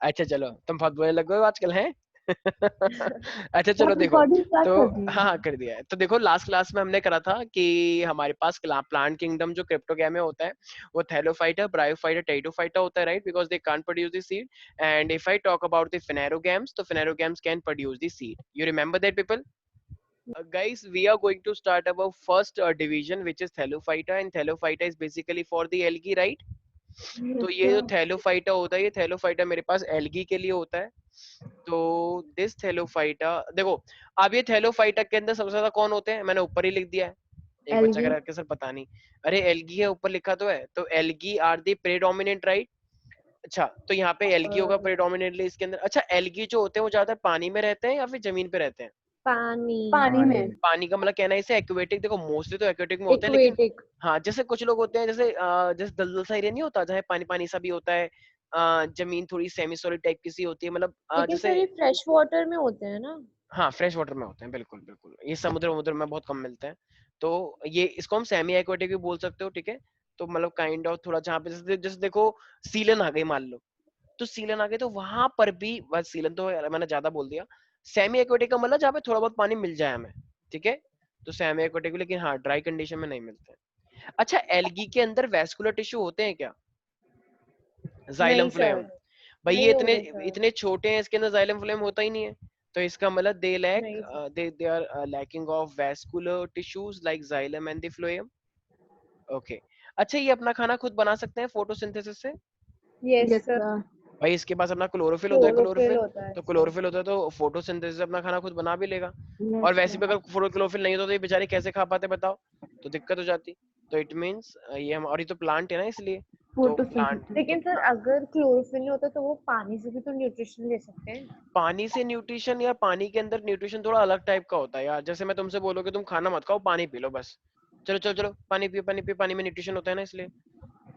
अच्छा चलो, तुम बहुत बुरे लग रहे हो आजकल हैं। अच्छा तो चलो आप देखो, रिकॉर्डिंग स्टार्ट तो कर दी? हाँ हाँ कर दिया है। तो देखो लास्ट क्लास में हमने करा था कि हमारे पास प्लांट किंगडम जो क्रिप्टोगैम में होता है वो थैलोफाइटा, ब्रायोफाइटा, टेरिडोफाइटा होता है, right, because they can't produce the seed. And if I talk about the phanerogams, तो phanerogams can produce the seed. You remember that people? Guys, we are going to start our first division, which is thellophyta, and thellophyta is basically for the algae, right? तो ये जो Thallophyta होता है, ये Thallophyta मेरे पास algae के लिए होता है। तो दिस थैलोफाइटा, देखो अब ये थैलोफाइटा के अंदर सबसे ज्यादा कौन होते हैं, मैंने ऊपर ही लिख दिया है। एक बच्चा कह एल्गी। रहा है सर पता नहीं। अरे एल्गी है, ऊपर लिखा तो है। तो algae are the predominant, right. अच्छा, तो यहाँ पे एल्गी होगा प्रेडोमिनेंटली इसके अंदर। अच्छा, एल्गी जो होते हैं वो ज्यादा पानी में रहते हैं या फिर जमीन पे रहते हैं? पानी। पानी में। पानी का मतलब कहना है इसे एक्वेटिक। देखो मोस्टली तो एक्वेटिक में होते हैं, लेकिन एक्वेटिक। हाँ जैसे कुछ लोग होते हैं, जैसे जैसे दलदल सा एरिया नहीं होता जहाँ पानी पानी सा भी होता है, जमीन थोड़ी सेमी सॉलिड टाइप की सी होती है, मतलब लेकिन जैसे सर ये फ्रेश वाटर में होते हैं ना? हाँ फ्रेश वाटर में होते हैं, बिल्कुल बिल्कुल, ये समुद्र वमुद्र में बहुत कम मिलते हैं। तो ये इसको हम सेमी एक्वेटिक भी बोल सकते हो, ठीक है। तो मतलब काइंड ऑफ थोड़ा जहाँ पे जैसे जैसे देखो सीलन आ गई मान लो, तो सीलन आ गई तो वहां पर भी, बस सीलन तो मैंने ज्यादा बोल दिया। सेमी एक्वेटिक का मतलब जहाँ पे थोड़ा बहुत पानी मिल जाए हमें, ठीक है। तो सेमी एक्वेटिक, लेकिन हाँ ड्राई कंडीशन में नहीं मिलते हैं। अच्छा, एल्गी के अंदर वेस्कुलर टिश्यू होते हैं क्या? जाइलम नहीं फ्लोएम। सर, भाई ये नहीं इतने होंगे सर। इतने छोटे हैं, इसके अंदर जाइलम फ्लोएम होता ही नहीं है। तो इसका मतलब दे लैक, नहीं sir. They are lacking of vascular tissues like xylem and the phloem. Okay. अच्छा, ये अपना खाना खुद बना सकते हैं फोटोसिंथेसिस से? Yes yes sir. सर। भाई इसके पास अपना क्लोरोफिल होता है, क्लोरोफिल क्लोरोफिल। होता है तो सर। क्लोरोफिल होता है तो फोटोसिंथेसिस अपना खाना खुद बना भी लेगा। यस और वैसे भी सर। अगर क्लोरोफिल नहीं होता तो ये बेचारे कैसे खा पाते बताओ? तो दिक्कत हो जाती। तो इट मींस ये हम, और ये तो प्लांट है ना इसलिए। तो प्लांट, फोटोसिंथेसिस। तो लेकिन सर अगर क्लोरोफिल नहीं होता तो वो पानी से भी तो न्यूट्रिशन ले सकते हैं। पानी से न्यूट्रिशन, या पानी के अंदर न्यूट्रिशन थोड़ा अलग टाइप का होता है यार। जैसे मैं तुमसे बोलोगे तुम खाना मत खाओ, पानी पी लो बस। चलो चलो चलो, पानी पियो पानी पियो, पानी में न्यूट्रिशन होता है ना इसलिए।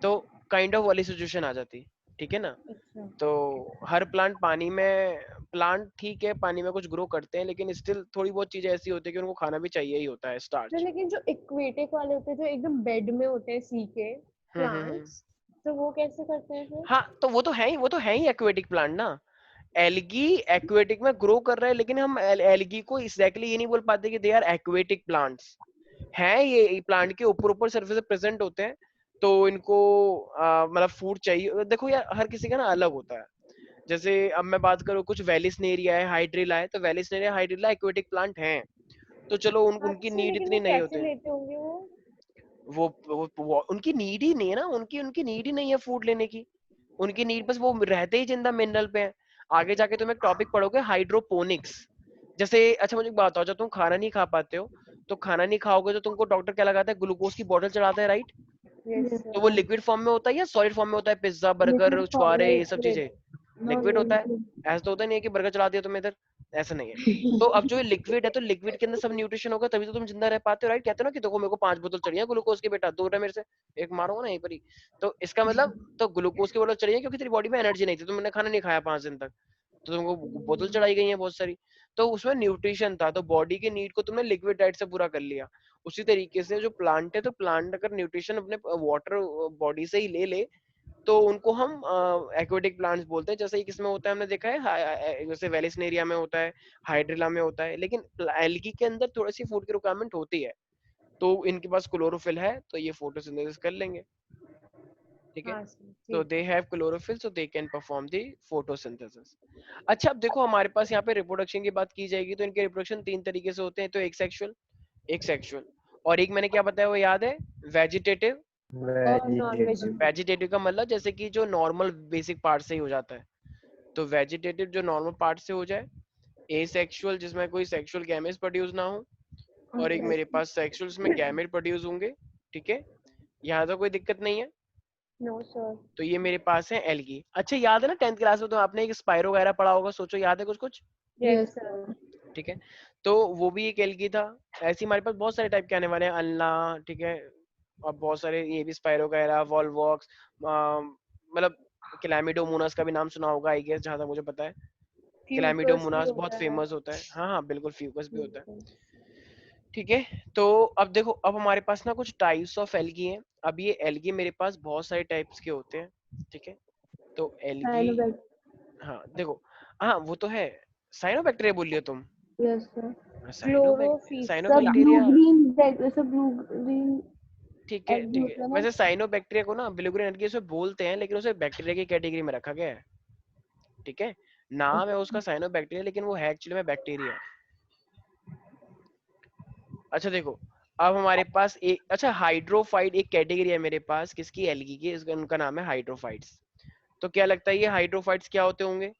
तो काइंड ऑफ वाली सिचुएशन आ जाती, ठीक है ना। अच्छा। तो हर प्लांट पानी में, प्लांट ठीक है पानी में कुछ ग्रो करते हैं, लेकिन स्टिल थोड़ी बहुत चीजें ऐसी होती है कि उनको खाना भी चाहिए ही होता है, सर स्टार्च। लेकिन जो एक्वेटिक वाले होते हैं जो एकदम बेड में होते हैं सी के हम्म। प्लांट्स, तो वो कैसे करते हैं फिर? हाँ तो वो तो है ही, वो तो है ही एक्वेटिक प्लांट ना। एल्गी एक्वेटिक में ग्रो कर रहा है, लेकिन हम एल्गी को एग्जैक्टली ये नहीं बोल पाते कि दे आर एक्वेटिक प्लांट्स। हैं ये प्लांट के ऊपर ऊपर सरफेस पे प्रेजेंट होते हैं। तो इनको मतलब फूड चाहिए। देखो यार हर किसी का ना अलग होता है। जैसे अब मैं बात करूँ, कुछ वेलिसनेरिया है, हाइड्रिला है, तो वेलिसनेरिया हाइड्रिला एक्वेटिक प्लांट हैं। तो चलो उनकी अच्छा, नीड लेकिन वो इतनी नहीं कैसे होते। लेते होंगे वो? वो उनकी नीड ही नहीं है ना, उनकी उनकी नीड ही नहीं है फूड लेने की। उनकी नीड बस वो रहते ही जिंदा मिनरल पे है। आगे जाके तुम एक टॉपिक पढ़ोगे हाइड्रोपोनिक्स। जैसे अच्छा मुझे एक बात बताओ, जब तुम खाना नहीं खा पाते हो, तो खाना नहीं खाओगे तो तुमको डॉक्टर क्या लगाता है? ग्लूकोज की बोतल चढ़ाता है, राइट। यस यस तो वो सर। सर। लिक्विड फॉर्म में होता है या सॉलिड फॉर्म में होता है? पिज्जा, लिक्विड बर्गर, फॉर्म छुआरे, में। ये सब लिक्विड। चीजें नो लिक्विड होता है। लिक्विड। ऐसा तो होता नहीं है कि बर्गर चला दिया तुमने इधर, ऐसा नहीं है। तो अब जो ये लिक्विड है, तो लिक्विड के अंदर सब न्यूट्रिशन होगा, तभी तो तुम जिंदा रह पाते हो, राइट। कहते हो ना कि देखो मेरे को 5 बोतल चाहिए ग्लूकोज की, बेटा दूर रहे मेरे से, एक मारूंगा ना यहीं पर ही। तो इसका मतलब, तो ग्लूकोज की बोतल चाहिए क्योंकि तेरी बॉडी में एनर्जी नहीं थी, तुमने खाना नहीं खाया 5 दिन तक, तो तुमको बोतल चढ़ाई गई है बहुत सारी। तो उसमें न्यूट्रिशन था, तो बॉडी की नीड को तुमने लिक्विड डाइट से पूरा कर लिया। उसी तरीके से जो प्लांट है, तो प्लांट अगर न्यूट्रिशन अपने वाटर बॉडी से ही ले ले, तो उनको हम एक्वेटिक प्लांट्स बोलते हैं। जैसे किसमें होता है हमने देखा है, जैसे वेलिसनेरिया में होता है, हाइड्रिला में होता है, लेकिन एल्गी के अंदर थोड़ी सी फूड की रिक्वायरमेंट होती है। तो इनके पास क्लोरोफिल है, तो ये फोटोसिंथेसिस कर लेंगे, ठीक है। हाँ सर, तो ठीक दे है। Have chlorophyll, so they can perform the photosynthesis. अच्छा अब देखो हमारे पास यहाँ पे रिप्रोडक्शन की बात की जाएगी, तो इनके रिप्रोडक्शन 3 तरीके से होते हैं। तो एक सेक्सुअल, और एक मैंने क्या बताया वो याद है? वेजिटेटिव। और नॉन वेजिटेटिव। वेजिटेटिव। वेजिटेटिव का मतलब जैसे कि जो नॉर्मल बेसिक पार्ट से ही हो जाता है, तो वेजिटेटिव जो नॉर्मल पार्ट से हो जाए। एसेक्सुअल जिसमें कोई सेक्सुअल गैमेट्स प्रोड्यूस ना हो। और एक ओके। मेरे पास सेक्सुअल जिसमें गैमेट प्रोड्यूस होंगे, ठीक है। यहाँ तो कोई दिक्कत नहीं है। No sir. तो ये मेरे पास है एल्गी। अच्छा याद है ना 10th क्लास में तो आपने एक स्पाइरो वगैरह पढ़ा होगा, सोचो याद है कुछ कुछ? Yes yes sir. सर। ठीक है। तो वो भी एक एल्गी था। ऐसे हमारे पास बहुत सारे टाइप के आने वाले हैं, अल्ला, ठीक है। और बहुत सारे ये भी स्पाइरो वगैरह, वॉलवॉक्स, मतलब क्लैमिडोमोनास का भी नाम सुना होगा आई गेस, जहां तक मुझे पता है। फ्यूकस भी क्लैमिडोमोनास बहुत होता है। फेमस होता है, हाँ हाँ बिल्कुल, फ्यूकस भी होता है। बिल्कुल। ठीक है। तो अब देखो, अब हमारे पास ना कुछ टाइप्स ऑफ एल्गी हैं। अब ये एल्गी मेरे पास बहुत सारे टाइप्स के होते हैं, ठीक है। तो एल्गी, साइनोबैक्टीरिया। हाँ देखो, हाँ वो तो है। साइनोबैक्टीरिया बोल लियो तुम। Yes sir. क्लोरोफीस सब ब्लू साइनोबैक्टीरिया ग्रीन, सब ब्लू ग्रीन ठीक है एल्गी ठीक है। होता है ना। वैसे साइनोबैक्टीरिया को ना ब्लू ग्रीन एल्गी उसे बोलते हैं, लेकिन उसे बैक्टीरिया की कैटेगरी में रखा गया है। ठीक है, नाम है उसका साइनोबैक्टीरिया, लेकिन वो है एक्चुअली में बैक्टीरिया। अच्छा देखो, अब हमारे पास एक, अच्छा हाइड्रोफाइट एक कैटेगरी है मेरे पास, किसकी, एल्गी की, उनका नाम है हाइड्रोफाइट्स। तो क्या लगता है ये हाइड्रोफाइट्स क्या होते होंगे?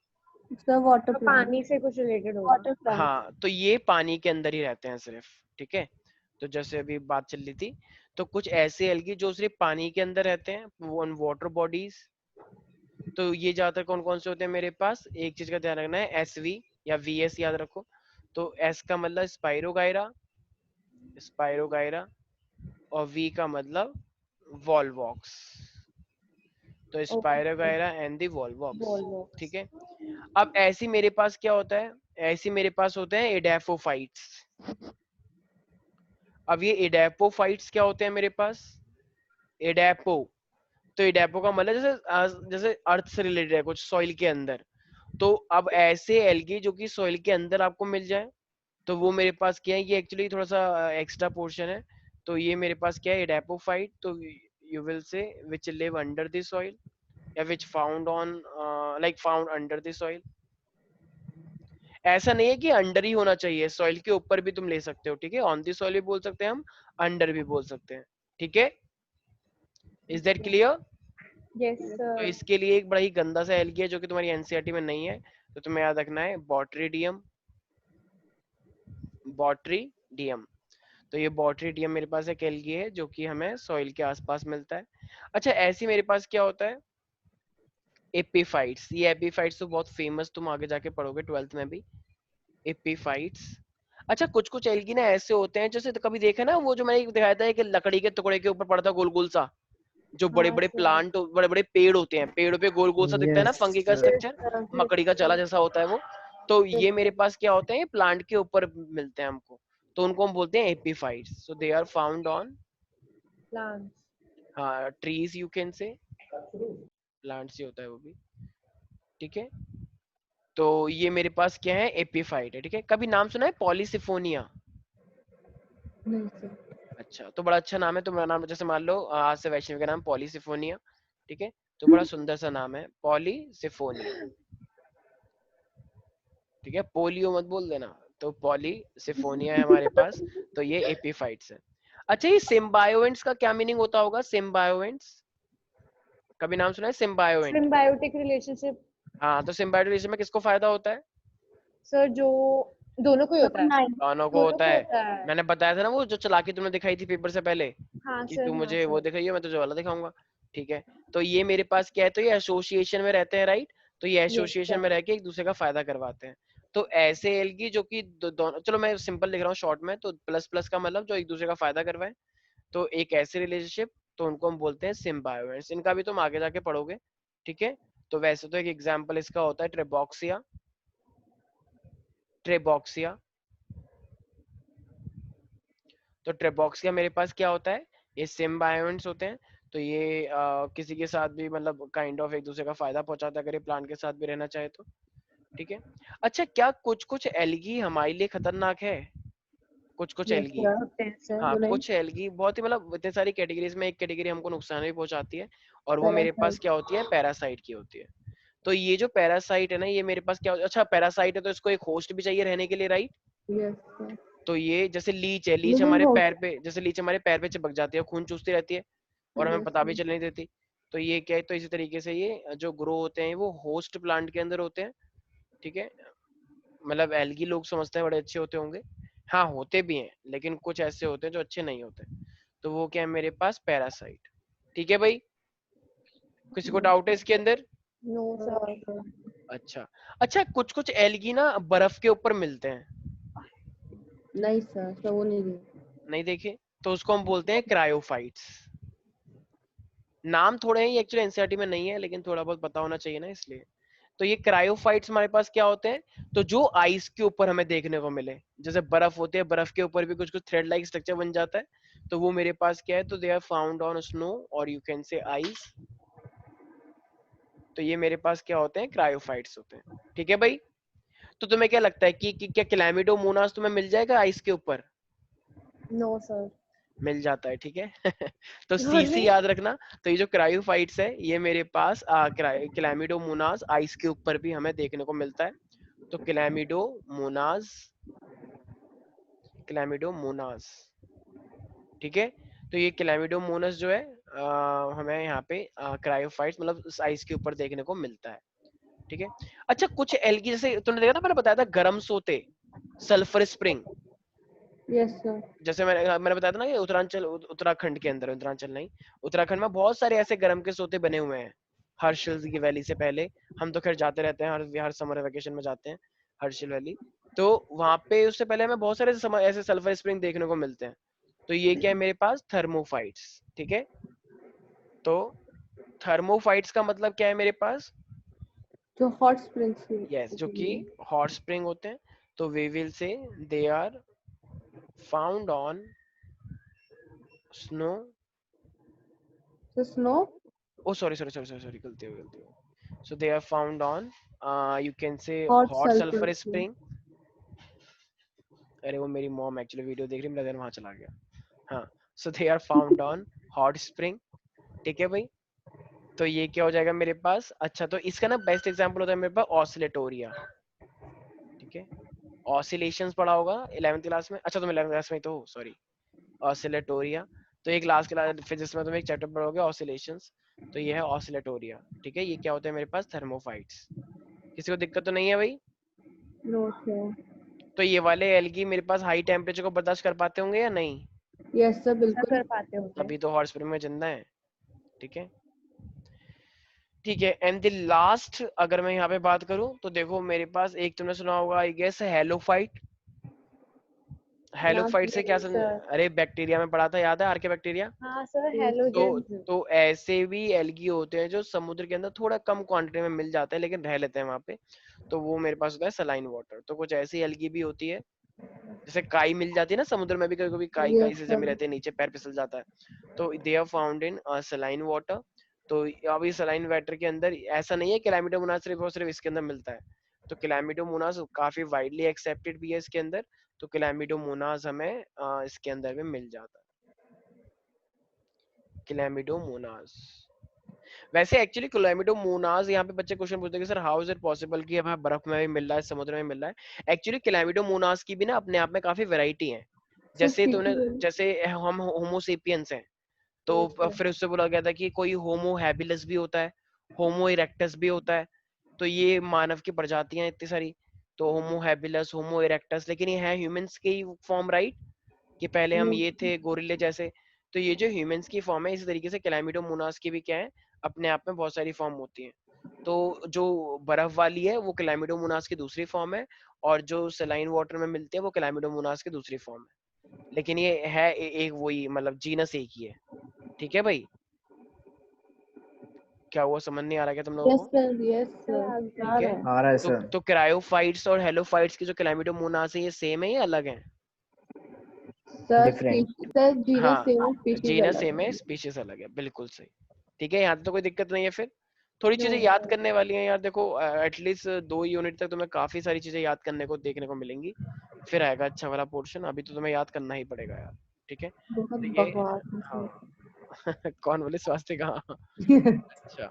सर वाटर तो प्लांट। पानी से कुछ रिलेटेड होगा। Water plant. हाँ, तो ये पानी के अंदर ही रहते हैं सिर्फ। ठीक है, तो जैसे अभी बात चल रही थी, तो कुछ ऐसे एल्गी जो सिर्फ पानी के अंदर रहते हैं, वन वाटर बॉडीज। तो ये ज्यादातर कौन कौन से होते हैं मेरे पास, एक चीज का ध्यान रखना है, एसवी या वीएस याद रखो। तो एस का मतलब स्पाइरोगायरा, स्पाइरोगायरा, और वी का मतलब वॉलवॉक्स। तो okay. Spirogyra and the Volvox. Volvox. ठीक है, अब ऐसी मेरे पास क्या होता है, ऐसी मेरे पास होते हैं एडेफोफाइट्स। अब ये एडेपोफाइट्स क्या होते हैं मेरे पास, एडेपो, तो एडेपो का मतलब जैसे अर्थ से रिलेटेड है कुछ, सॉइल के अंदर। तो अब ऐसे एल्गी जो कि सॉइल के अंदर आपको मिल जाए, तो वो मेरे पास क्या है, ये एक्चुअली थोड़ा सा एक्स्ट्रा पोर्शन है। तो ये मेरे पास क्या है, एडेपोफाइट। तो you will say which live under the soil, या which found on, like found under the soil. ऐसा नहीं है कि अंडर ही होना चाहिए, सॉइल के ऊपर भी तुम ले सकते हो। ठीक है, ऑन दी सॉइल भी बोल सकते हैं हम, अंडर भी बोल सकते हैं। ठीक है, इज दैट क्लियर? यस तो सर। इसके लिए एक बड़ा ही गंदा सा एल्गी है जो कि तुम्हारी एनसीईआरटी में नहीं है, तो तुम्हें याद रखना है, बॉट्रीडियम। बॉट्रीडियम, तो ये बॉट्रीडियम मेरे पास एक एल्गी है जो कि हमें सॉइल के आसपास मिलता है। अच्छा, ऐसे मेरे पास क्या होता है, एपीफाइट्स। ये एपीफाइट्स तो बहुत फेमस, तुम आगे जाके पढ़ोगे 12th में भी, एपीफाइट्स। अच्छा, कुछ कुछ एल्गी ना ऐसे होते हैं, जैसे तो कभी देखा ना, वो जो मैंने एक दिखाया था कि लकड़ी के टुकड़े के ऊपर पड़ता गोल गोल सा, जो बड़े हाँ बड़े सर। प्लांट, बड़े बड़े पेड़ होते हैं, पेड़ों पे गोल गोल सा दिखता है ना, यस फंगी का सर। स्ट्रक्चर, मकड़ी का चला जैसा होता है वो। तो ये मेरे पास क्या होते हैं, प्लांट के ऊपर मिलते हैं हमको, तो उनको हम बोलते हैं epiphytes. So they are found on, plants. हाँ, trees you can say, plants ही होता है वो भी। ठीक है, तो ये मेरे पास क्या है, एपीफाइट है। ठीक है, कभी नाम सुना है पॉलीसिफोनिया? नहीं सर। अच्छा, तो बड़ा अच्छा नाम है। तो मेरा नाम जैसे मान लो आज से वैष्णवी का नाम पॉलीसिफोनिया। ठीक है, तो बड़ा सुंदर सा नाम है, पॉलीसिफोनिया। ठीक है, पोलियो मत बोल देना। तो पॉलीसिफोनिया है हमारे पास, तो ये एपीफाइट्स है। अच्छा, ये सिम्बायोएंट्स का क्या मीनिंग होता होगा, सिम्बायोएंट्स? कभी नाम सुना है सिम्बायोएंट? Symbiotic relationship. हाँ, तो सिम्बायोटिक रिलेशन में किसको फायदा होता है? सर जो दोनों को ही होता है। नाइन। दोनों को दोनों होता को है। होता है। मैंने बताया था ना, वो जो चालाकी तुमने दिखाई थी पेपर से पहले, हाँ कि सर, तू हाँ मुझे वो सर। दिखाइए, मैं तुझे वाला दिखाऊंगा। ठीक है, तो ये मेरे पास क्या है, तो ये एसोसिएशन में रहते हैं, राइट? तो ये यस एसोसिएशन सर। में रह के एक दूसरे का फायदा करवाते हैं। तो ऐसे एल्गी जो कि दोनों, चलो मैं सिंपल लिख रहा हूँ शॉर्ट में, तो प्लस प्लस का मतलब जो एक दूसरे का फायदा करवाए, तो एक ऐसे रिलेशनशिप, तो उनको हम बोलते हैं सिम्बायोएंट्स। इनका भी तुम आगे जाके पढ़ोगे। ठीक है, तो वैसे तो एक एग्जाम्पल इसका होता है ट्रेबॉक्सिया, ट्रेबॉक्सिया। तो ट्रेबॉक्सिया मेरे पास क्या होता है, ये सिम्बायोंट्स होते हैं। तो ये किसी के साथ भी मतलब काइंड ऑफ एक दूसरे का फायदा पहुंचाता है, अगर ये प्लांट के साथ भी रहना चाहे तो। ठीक है, अच्छा, क्या कुछ कुछ एल्गी हमारे लिए खतरनाक है? कुछ कुछ यस एल्गी, सर, होते हैं सर, हाँ बोले। कुछ एल्गी बहुत ही, मतलब इतने सारी कैटेगरीज में एक कैटेगरी हमको नुकसान भी पहुंचाती है, और वो मेरे पास पैरासाइट। क्या होती है, पैरासाइट की होती है। तो ये जो पैरासाइट है ना, ये मेरे पास क्या, अच्छा पैरासाइट है तो इसको एक होस्ट भी चाहिए रहने के लिए, राइट? Yes sir. तो ये जैसे लीच है, लीच लिविंग हमारे पैर होस्ट। पे, जैसे लीच हमारे पैर पे चिपक जाती है, खून चूसती रहती है, और हमें यस पता भी सर। चलने नहीं देती। तो ये क्या है, तो इसी तरीके से ये जो ग्रो होते हैं वो होस्ट प्लांट के अंदर होते हैं। ठीक है, मतलब एल्गी लोग समझते हैं बड़े अच्छे होते होंगे, हाँ होते भी हैं, लेकिन कुछ ऐसे होते हैं जो अच्छे नहीं होते। तो वो क्या है मेरे पास, पैरासाइट। ठीक है भाई, किसी को डाउट है इसके अंदर? No sir. सर। अच्छा, अच्छा, कुछ कुछ एल्गी ना बर्फ के ऊपर मिलते हैं, नहीं सर, सर वो नहीं दी। नहीं देखे? तो उसको हम बोलते हैं क्रायोफाइट्स। नाम थोड़े हैं, ये एक्चुअली एनसीईआरटी में नहीं है, लेकिन थोड़ा बहुत पता होना चाहिए ना, इसलिए। तो ये क्रायोफाइट्स हमारे पास क्या होते हैं, तो जो आइस के ऊपर हमें देखने को मिले, जैसे बर्फ होती है, बर्फ के ऊपर भी कुछ कुछ थ्रेड लाइक स्ट्रक्चर बन जाता है, तो वो मेरे पास क्या है, तो they are found on snow और यू कैन से आइस। तो ये मेरे पास क्या होते हैं, क्रायोफाइट्स होते हैं। ठीक है भाई, तो तुम्हें क्या लगता है कि क्या क्लैमिडोमोनास तुम्हें मिल जाएगा आइस के ऊपर? No sir. मिल जाता है, ठीक है। तो और सीसी नहीं। याद रखना। तो ये जो क्रायोफाइट्स है ये मेरे पास क्लैमिडोमोनास आइस के ऊपर भी हमें देखने को मिलता है। तो क्लैमिडोमोनास, क्लैमिडोमोनास, ठीक है। तो ये क्लैमिडोमोनास जो है हमें यहाँ पे क्रायोफाइट्स मतलब आइस के ऊपर देखने को मिलता है। ठीक है। अच्छा, कुछ एल्गी जैसे तुमने देखा ना, मैंने बताया था गर्म सोते, सल्फर स्प्रिंग, यस सर। जैसे मैंने बताया था ना कि उत्तरांचल उत्तराखंड के अंदर, उत्तरांचल नहीं, उत्तराखंड में बहुत सारे ऐसे गर्म के सोते बने हुए हैं हर्षिल की वैली से पहले। हम तो खैर जाते रहते हैं, हर समर वेकेशन में जाते हैं हर्षिल वैली। तो वहां पे उससे पहले हमें बहुत सारे ऐसे सल्फर स्प्रिंग देखने को मिलते हैं। तो ये क्या है मेरे पास, थर्मोफाइट्स। ठीक है, तो थर्मोफाइट्स का मतलब क्या है मेरे पास, जो हॉट स्प्रिंग्स यस, जो कि की हॉट स्प्रिंग होते हैं। तो we will say they are found on snow, तो स्नो oh sorry, गलती हो गई। So they are found on you can say hot hot sulphur sulfur spring। अरे वो मेरी मॉम एक्चुअली वीडियो देख रही, मेरा ध्यान वहां चला गया। हाँ, so they are found on hot spring। ठीक है भाई, तो ये क्या हो जाएगा मेरे पास। अच्छा, तो इसका ना बेस्ट एग्जांपल होता है मेरे पास ऑसिलेटोरिया। ठीक है, ऑसिलेशंस पढ़ा होगा 11th क्लास में। अच्छा, तुम 11th क्लास में तो हो, सॉरी। ऑसिलेटोरिया, तो एक लास्ट क्लास फिजिक्स में तुम एक चैप्टर पढ़ोगे ऑसिलेशंस। तो ये है ऑसिलेटोरिया। ठीक है, ये क्या होता है मेरे पास, थर्मोफाइट्स। किसी को दिक्कत तो नहीं है भाई? No sir. तो ये वाले एल्गी मेरे पास हाई टेम्परेचर को बर्दाश्त कर पाते होंगे या नहीं? यस सर ऐसा बिल्कुल। कर पाते होंगे। तभी तो हॉट स्प्रिंग में जिंदा है। ठीक है, ठीक है। एंड द लास्ट अगर मैं यहाँ पे बात करूं तो देखो मेरे पास एक तुमने सुना होगा आई गेस, हेलोफाइट। ना हेलोफाइट से क्या नहीं समझ, सर। अरे बैक्टीरिया में पढ़ा था, याद है, आर्के बैक्टीरिया। हाँ सर, तो हेलोजेंस। तो ऐसे भी एल्गी होते हैं जो समुद्र के अंदर थोड़ा कम क्वांटिटी में मिल जाते हैं लेकिन रह लेते हैं वहां पे। तो वो मेरे पास होता है सलाइन वाटर। तो कुछ ऐसी एल्गी भी होती है, जैसे काई मिल जाती है ना समुद्र में भी, कभी कभी काई काई यस से जमे सर। रहते हैं, नीचे पैर फिसल जाता है। तो they are found in saline water. तो अब इस सलाइन वाटर के अंदर ऐसा नहीं है क्लैमिडोमोनास सिर्फ और सिर्फ इसके अंदर मिलता है। तो क्लैमिडोमोनास काफी वाइडली एक्सेप्टेड भी है इसके अंदर। तो क्लैमिडोमोनास हमें इसके अंदर में मिल जाता है, क्लैमिडोमोनास। वैसे एक्चुअली क्लैमिडोमोनास, यहाँ पे बच्चे क्वेश्चन पूछते हैं कि sir how is it possible कि हमें बर्फ में भी मिल रहा है, समुद्र में मिल रहा है। एक्चुअली क्लैमिडोमोनास की भी ना अपने आप में काफी वैरायटी है। सर जैसे तूने, स्पीकिंग। जैसे हम होमोसेपियंस हैं, यस तो सर। फिर उससे बोला गया था कि कोई होमो हैबिलस भी होता है, होमो इरेक्टस भी होता है। तो ये मानव की प्रजातियां इतनी सारी। तो होमो हैबिलस, होमो इरेक्टस, लेकिन ये है ह्यूमंस के फॉर्म, राइट? कि पहले हम ये थे गोरिल्ले जैसे। तो ये जो ह्यूमंस की फॉर्म है, इसी तरीके से क्लैमिडोमोनास की भी क्या है, अपने आप में बहुत सारी फॉर्म होती है। तो जो बर्फ वाली है वो क्लैमिडोमोनास की दूसरी फॉर्म है, और जो सलाइन वाटर में मिलती है वो क्लैमिडोमोनास की दूसरी फॉर्म है। लेकिन ये है एक वही, मतलब जीनस एक ही है। ठीक है भाई, क्या हुआ, समझ नहीं आ रहा क्या तुम लोगों यस को? सर। Yes sir sir. आ आ ठीक गया। है, रहा है। आ रहा है तो सर। तो क्रायोफाइट्स और हेलोफाइट्स की जो क्लैमिडोमोनास है, ये सेम है या अलग है? Sir different. सर जीनस हाँ, सेम है, स्पीशीज जीनस अलग सेम है, है। स्पीशीज अलग है, बिल्कुल सही। ठीक है, यहाँ तो कोई दिक्कत नहीं है। फिर थोड़ी नो चीजें याद सर। करने वाली हैं यार, देखो एटलीस्ट 2 यूनिट तक तुम्हें काफी सारी चीजें याद करने को देखने को मिलेंगी। फिर आएगा अच्छा वाला पोर्शन, अभी तो तुम्हें याद करना ही पड़ेगा यार। ठीक है, बहुत तो ये, बकवास है हाँ। सर। कौन बोले स्वास्थ्य का? अच्छा।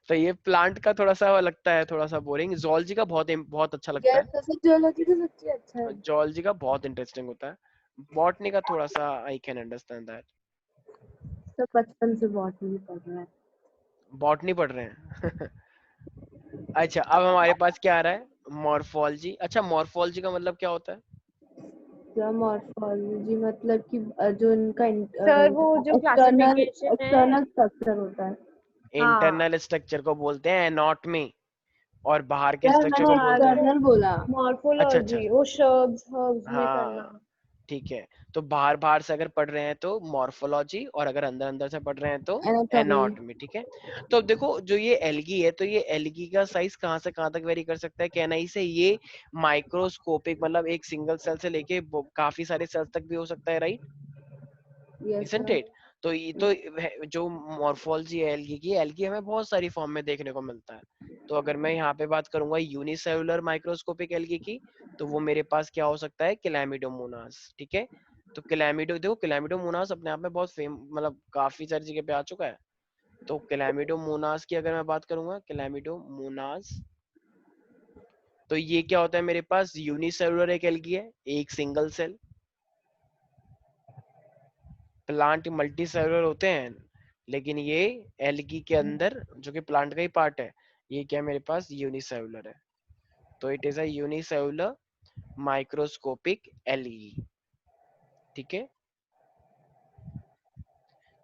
तो ये प्लांट का थोड़ा सा लगता है थोड़ा सा बोरिंग, जोलॉजी का बहुत बहुत अच्छा लगता यस सर, जियोलॉजी तो सच्ची अच्छा है। है, जोलॉजी का बहुत इंटरेस्टिंग होता है। बॉटनी का थोड़ा सा आई कैन अंडरस्टैंड दैट। सब बचपन से बहुत नहीं पढ़ रहा है। बॉटनी पढ़ रहे हैं। अच्छा, अब हमारे पास क्या आ रहा है, मॉर्फोलॉजी। अच्छा, मॉर्फोलॉजी का मतलब क्या होता है? क्या मॉर्फोलॉजी मतलब कि जो इनका सर वो जो एक्सटर्नल क्लासिफिकेशन है। एक्सटर्नल स्ट्रक्चर होता है। हाँ इंटरनल स्ट्रक्चर को बोलते हैं एनाटॉमी, और बाहर के यार स्ट्रक्चर मैंने को बोलते हैं, एक्सटर्नल बोला। अच्छा अच्छा, मॉर्फोलॉजी वो शर्ब्स हर्ब्स में करना। हाँ ठीक है। तो बाहर बाहर से अगर पढ़ रहे हैं तो मॉर्फोलॉजी, और अगर अंदर अंदर से पढ़ रहे हैं तो एनाटॉमी। एनाटॉमी। ठीक है, तो अब देखो जो ये एल्गी है, तो ये एल्गी का साइज कहाँ से कहाँ तक वेरी कर सकता है, कहना ही से ये माइक्रोस्कोपिक, मतलब एक सिंगल सेल से लेके काफी सारे सेल्स तक भी हो सकता है, right? Yes isn't sir. It? तो ये तो जो मॉर्फोलॉजी है एल्गी की, एल्गी हमें बहुत सारी फॉर्म में देखने को मिलता है। तो अगर मैं यहाँ पे बात करूंगा यूनिसेलुलर माइक्रोस्कोपिक एल्गी की, तो वो मेरे पास क्या हो सकता है, क्लैमिडोमोनास। ठीक है, तो देखो क्लैमिडोमोनास अपने आप में बहुत मतलब काफी सारी जगह पे आ चुका है। तो क्लैमिडोमोनास की अगर मैं बात करूंगा, क्लैमिडोमोनास, तो ये क्या होता है मेरे पास, यूनिसेलुलर एक एल्गी है, एक single cell. Plant multicellular होते हैं, लेकिन ये एल्गी के अंदर जो कि प्लांट का ही पार्ट है, ये क्या है मेरे पास, यूनिसेलुलर है। तो it is a unicellular microscopic algae. ठीक है,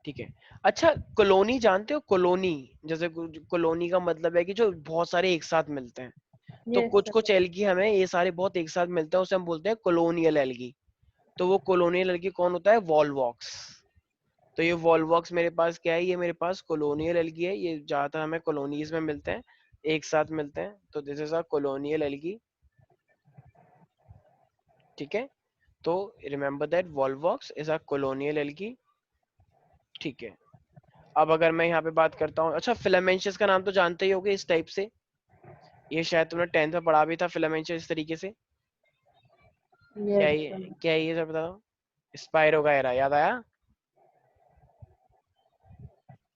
ठीक है। अच्छा, कॉलोनी जानते हो, कॉलोनी, जैसे कॉलोनी का मतलब है कि जो बहुत सारे एक साथ मिलते हैं। तो यस कुछ सर। कुछ एल्गी हमें ये सारे बहुत एक साथ मिलते हैं, उसे हम बोलते हैं कॉलोनियल एल्गी। तो वो कॉलोनियल एल्गी कौन होता है, वॉलवॉक्स। तो ये वॉलवॉक्स मेरे पास क्या है, ये मेरे पास कॉलोनियल एल्गी है। ये ज्यादातर हमें कॉलोनीज में मिलते हैं, एक साथ मिलते हैं। तो this is a colonial algae. ठीक है, तो remember that Volvox is a colonial algae. ठीक है, अब अगर मैं यहाँ पे बात करता हूँ, अच्छा फिलामेंशियस का नाम तो जानते ही होगे इस टाइप से, ये शायद तुमने 10th में पढ़ा भी था, फिलामेंशियस इस तरीके से। Yes sir. क्या है ये सर, बताओ। स्पाइरोगायरा याद आया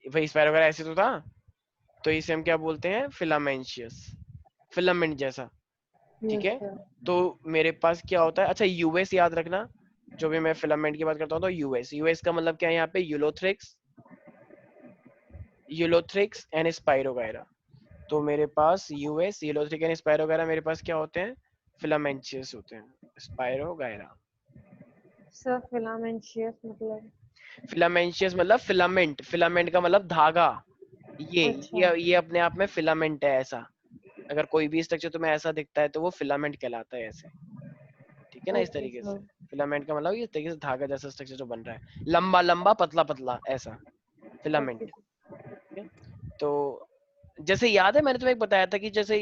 भाई, स्पाइरोगायरा ऐसे तो था। तो इसे हम क्या बोलते हैं, फिलामेंशियस, फिलामेंट जैसा। ठीक यस है, सर। तो मेरे पास क्या होता है, अच्छा यूएस याद रखना। जो भी मैं फिलामेंट की बात करता हूँ तो यूएस, यूएस का मतलब क्या है यहाँ पे, यूलोथ्रिक्स, यूलोथ्रिक्स एंड स्पाइरोगायरा। तो मेरे पास यूएस, यूलोथ्रिक एंड स्पाइरोगायरा मेरे पास क्या होते हैं, फिलामेंशियस होते हैं, स्पाइरोगायरा। सर फिलामेंशियस मतलब? फिलामेंशियस मतलब फिलामेंट, फिलामेंट का मतलब धागा। ये अच्छा। ये अपने आप में फिलामेंट है ऐसा। अगर कोई भी स्ट्रक्चर तुम्हें ऐसा दिखता है तो वो फिलामेंट कहलाता है ऐसे। ठीक है ना, इस ओके तरीके से। सर। फिलामेंट का मतलब ये इस तरीके से धागा जैसा स्ट्रक्चर जो बन रहा है, लंबा लंबा पतला पतला ऐसा, ओके। फिलामेंट। ठीक है, तो जैसे याद है मैंने तुम्हें बताया था कि जैसे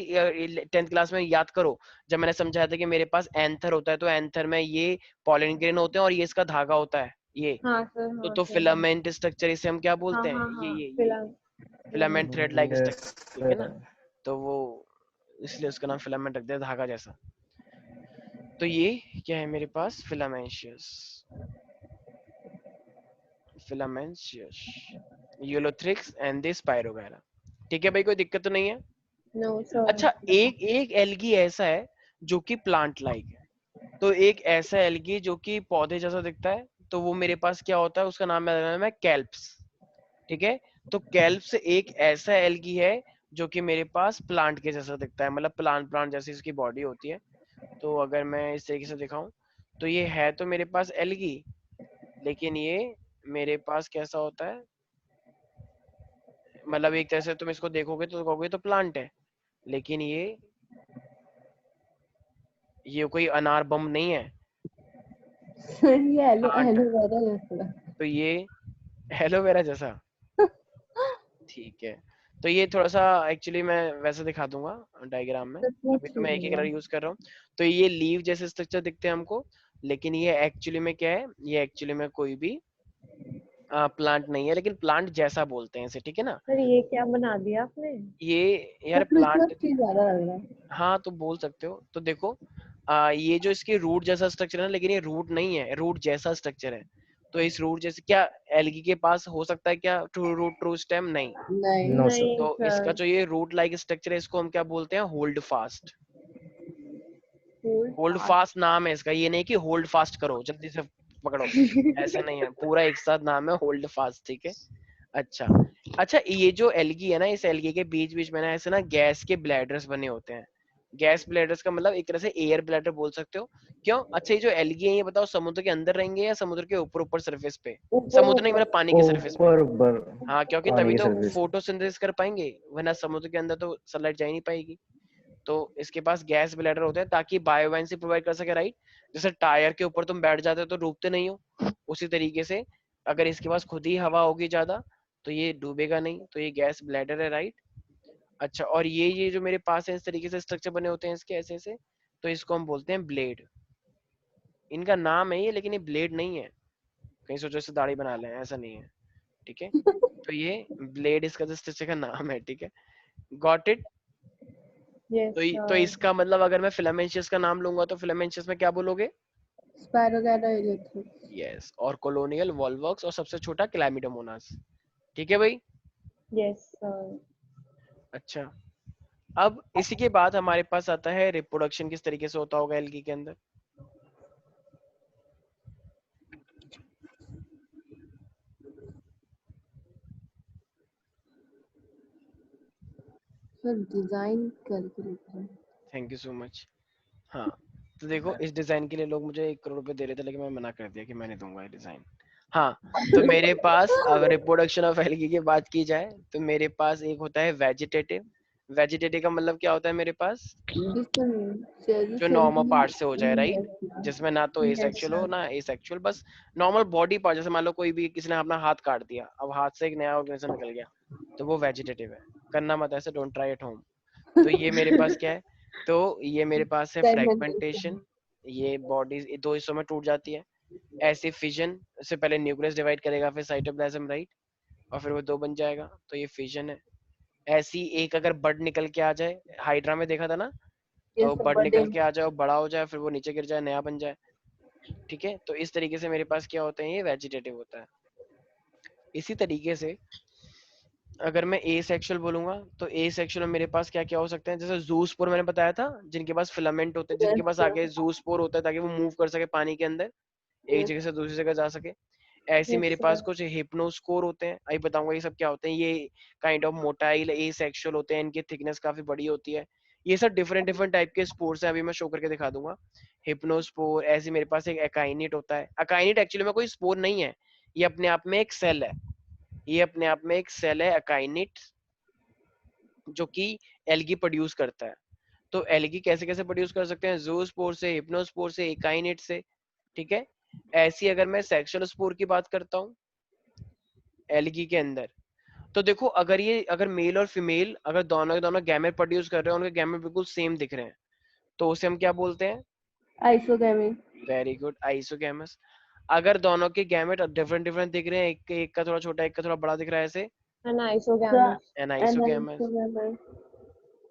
10th क्लास में याद करो, जब मैंने समझाया था कि मेरे पास एंथर होता है, तो एंथर में ये पॉलन ग्रेन होते हैं और ये इसका धागा होता है ये। हाँ सर, हाँ तो सर। फिलामेंट स्ट्रक्चर इसे हम क्या हाँ बोलते हैं, हाँ ये हाँ, ये filament thread like yes structure. ठीक है ना, सर। तो वो इसलिए उसका नाम फिलामेंट रख दिया, धागा जैसा। तो ये क्या है मेरे पास, filamentous, filamentous, Ulothrix and the Spirogyra. ठीक है भाई, कोई दिक्कत तो नहीं है। No sir. अच्छा, एक एक एल्गी ऐसा है जो कि प्लांट लाइक है। तो एक ऐसा एल्गी जो कि पौधे जैसा दिखता है, तो वो मेरे पास क्या होता है, उसका नाम है कैल्प्स। ठीक है, तो कैल्प्स एक ऐसा एल्गी है जो कि मेरे पास प्लांट के जैसा दिखता है, मतलब प्लांट प्लांट जैसी इसकी बॉडी होती है। तो अगर मैं इस तरीके से दिखाऊं, तो ये है तो मेरे पास एल्गी, लेकिन ये मेरे पास कैसा होता है, मतलब एक तरह से तुम इसको देखोगे तो कहोगे तो प्लांट है, लेकिन ये कोई अनार बम नहीं है, सर ये प्लांट है। एलोवेरा जैसा। तो ये एलोवेरा जैसा, ठीक है। तो ये थोड़ा सा एक्चुअली मैं वैसे दिखा दूंगा डायग्राम में, सर अभी पूछ तो मैं एक ही लीजिएगा। कलर यूज कर रहा हूँ। तो ये लीव जैसे स्ट्रक्चर दिखते हैं हमको, लेकिन ये एक्चुअली में क्या है, ये एक्चुअली में कोई भी प्लांट नहीं है, लेकिन प्लांट जैसा बोलते हैं इसे। ठीक है ना, सर ये क्या बना दिया आपने? ये सर यार क्रिसमस प्लांट, ट्री ज्यादा लग रहा है। हाँ तो बोल सकते हो। तो देखो ये जो इसके रूट जैसा स्ट्रक्चर है ना, लेकिन ये रूट नहीं है, रूट जैसा स्ट्रक्चर है। तो इस रूट जैसे क्या एल्गी के पास हो सकता है क्या, ट्रू रूट ट्रू स्टेम, नहीं। नहीं। No sir. नहीं तो इसका सर। जो ये रूट लाइक स्ट्रक्चर है, इसको हम क्या बोलते हैं, hold fast. Hold hold fast नाम है इसका, ये नहीं कि होल्ड फास्ट करो जल्दी से पकड़ो, ऐसा नहीं है, पूरा एक साथ नाम है होल्ड फास्ट। ठीक है, अच्छा। अच्छा, ये जो एल्गी है ना, इस एल्गी के बीच बीच में ना ऐसे ना गैस के ब्लैडर्स बने होते हैं। गैस ब्लैडर्स का मतलब एक तरह से एयर ब्लैडर बोल सकते हो। क्यों, अच्छा ये जो एल्गी है, ये बताओ समुद्र के अंदर रहेंगे या समुद्र के ऊपर ऊपर सरफेस पे, ऊपर समुद्र नहीं ऊपर। मतलब पानी के सरफेस पे। ऊपर ऊपर हाँ, क्योंकि पानी तभी की तो सर्विस। फोटोसिंथेसिस कर पाएंगे, वरना समुद्र के अंदर तो सनलाइट जा ही नहीं पाएगी। तो इसके पास गैस ब्लैडर होते हैं ताकि बायोवेंसी प्रोवाइड कर सके, राइट। जैसे टायर के ऊपर तुम बैठ जाते हो तो डूबते नहीं हो, उसी तरीके से अगर इसके पास खुद ही हवा होगी ज्यादा तो ये डूबेगा नहीं, तो ये गैस ब्लैडर है, राइट। अच्छा, और ये जो मेरे पास है इस तरीके से स्ट्रक्चर बने होते हैं इसके ऐसे ऐसे, तो इसको हम बोलते हैं ब्लेड। इनका नाम है ये, लेकिन ये ब्लेड नहीं है, कहीं सोचो इससे दाढ़ी बना लें, ऐसा नहीं है। ठीक है, तो ये ब्लेड इसका जो स्टिच का नाम है, ठीक है, गॉट इट। Yes, तो इसका मतलब अगर मैं फिलामेंशियस का नाम लूंगा तो फिलामेंशियस में क्या बोलोगे? स्पायरोगैइरोइलेक्ट्रिस। यस, और कॉलोनियल वॉल्वॉक्स, और सबसे छोटा क्लैमिडोमोनास। ठीक है भाई। yes, sir. अच्छा, अब इसी के बाद हमारे पास आता है रिप्रोडक्शन किस तरीके से होता होगा एल्गी के अंदर। सर डिजाइन करके लिखा है। Thank you so much. हाँ, तो देखो इस डिजाइन के लिए लोग मुझे 1 करोड़ रुपए दे रहे थे, लेकिन मैं मना कर दिया कि मैं नहीं दूंगा ये डिजाइन। हाँ, तो मेरे पास अगर रिप्रोडक्शन ऑफ एल्गी की बात की जाए तो मेरे पास एक होता है वेजिटेटिव। वेजिटेटिव का मतलब क्या होता है मेरे पास? जो नॉर्मल पार्ट से हो जाए, राइट, जिसमें ना तो एसेक्सुअल हो ना एसेक्सुअल, बस नॉर्मल बॉडी पार्ट। जैसे मान लो कोई भी किसी ने अपना हाथ काट दिया, अब हाथ से एक नया ऑर्गेनिज्म निकल गया, तो वो वेजिटेटिव है। करना मत ऐसे, डोंट ट्राई एट होम। तो ये मेरे पास क्या है? तो ये मेरे पास है फ्रेगमेंटेशन, ये बॉडी दो हिस्सों में टूट जाती है। ऐसे फिजन से पहले न्यूक्लियस डिवाइड करेगा, फिर साइटोप्लाज्म, राइट, और फिर वो दो बन जाएगा, तो ये फिजन है। ऐसी एक अगर बड निकल के आ जाए, हाइड्रा में देखा था ना, तो बड निकल के आ जाए और बड़ा हो जाए, फिर वो नीचे गिर जाए, नया बन जाए। ठीक है, तो इस तरीके से मेरे पास क्या होते हैं, ये वेजिटेटिव होता है। इसी तरीके से अगर मैं ए सेक्सुअल बोलूंगा तो ए सेक्सुअल में मेरे पास क्या क्या हो सकते हैं, जैसे जूस्पोर मैंने बताया था, जिनके पास फिलामेंट होते हैं, जिनके पास आगे जूस्पोर होता है ताकि वो मूव कर सके पानी के अंदर, एक जगह से दूसरी जगह जा सके। ऐसे मेरे पास कुछ हिप्नोस्कोर होते हैं, अभी बताऊंगा ये सब क्या होते हैं। ये kind of motile A sexual होते हैं, इनकी थिकनेस काफी बड़ी होती है। ये सब डिफरेंट डिफरेंट टाइप के स्पोर्स हैं, अभी मैं शो करके दिखा दूंगा। हिप्नोस्पोर, ऐसे मेरे पास एक अकाइनिट होता है। अकाइनिट एक्चुअली में कोई स्पोर नहीं है, ये अपने आप में एक सेल है। ये अपने आप में एक सेल है अकाइनिट, जो कि एल्गी प्रोड्यूस करता है। तो एल्गी कैसे कैसे प्रोड्यूस कर सकते हैं? जूस्पोर से, हिप्नोस्पोर से, एकाइनेट से। ठीक है, ऐसी अगर मैं सेक्सुअल स्पोर की बात करता हूँ एल्गी के अंदर, तो देखो अगर मेल और फीमेल अगर दोनों के दोनों गैमेट प्रोड्यूस कर रहे हैं, उनके गैमेट बिल्कुल सेम दिख रहे हैं, तो उसे हम क्या बोलते हैं? आइसोगैमी। Very good, isogamous. अगर दोनों के गैमेट डिफरेंट डिफरेंट दिख रहे हैं, एक का थोड़ा छोटा, एक का थोड़ा बड़ा दिख रहा है, ऐसे Anisogamous. एनाइसोगैमस।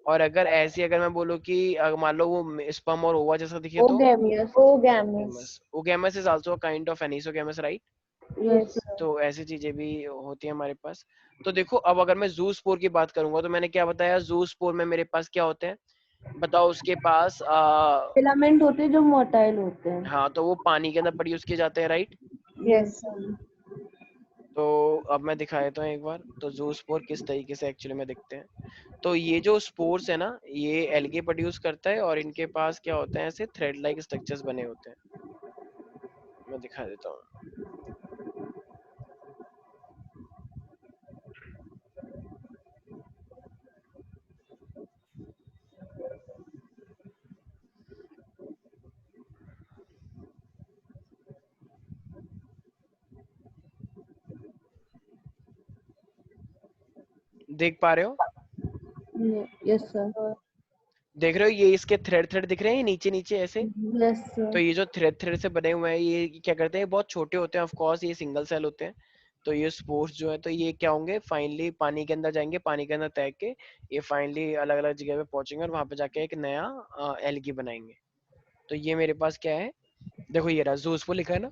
और अगर ऐसी अगर मैं बोलूँ कि मान लो वो स्पर्म और ओवा जैसा दिखे तो oogamous. Ogamous. Oogamous is also a kind of anisogamous, right. Yes. तो ऐसी चीजें भी होती है हमारे पास। तो देखो अब अगर मैं जू स्पोर की बात करूंगा तो मैंने क्या बताया, जू स्पोर में मेरे पास क्या होते हैं बताओ? उसके पास फिलामेंट होते हैं जो मोटाइल होते हैं। हाँ, तो वो पानी के अंदर प्रोड्यूस किए जाते हैं, राइट। Yes. तो अब मैं दिखा देता हूँ एक बार, तो जू स्पोर किस तरीके से एक्चुअली में दिखते हैं। तो ये जो स्पोर्स है ना, ये एल्गे प्रोड्यूस करता है, और इनके पास क्या होते हैं, ऐसे थ्रेड लाइक स्ट्रक्चर्स बने होते हैं। मैं दिखा देता हूँ। देख पा रहे हो? Yes sir. देख रहे हो, ये इसके थ्रेड थ्रेड दिख रहे हैं नीचे नीचे ऐसे। यस तो सर। ये जो थ्रेड थ्रेड से बने हुए हैं, ये क्या करते हैं, बहुत छोटे होते हैं, ऑफ कोर्स ये सिंगल सेल होते हैं। तो ये स्पोर्स जो है, तो ये क्या होंगे, फाइनली पानी के अंदर जाएंगे, पानी के अंदर तैर के ये फाइनली अलग अलग जगह पे पहुंचेंगे, और वहां पे जाके एक नया एल्गी बनाएंगे। तो ये मेरे पास क्या है, देखो ये रहा जूस्पोर लिखा है ना,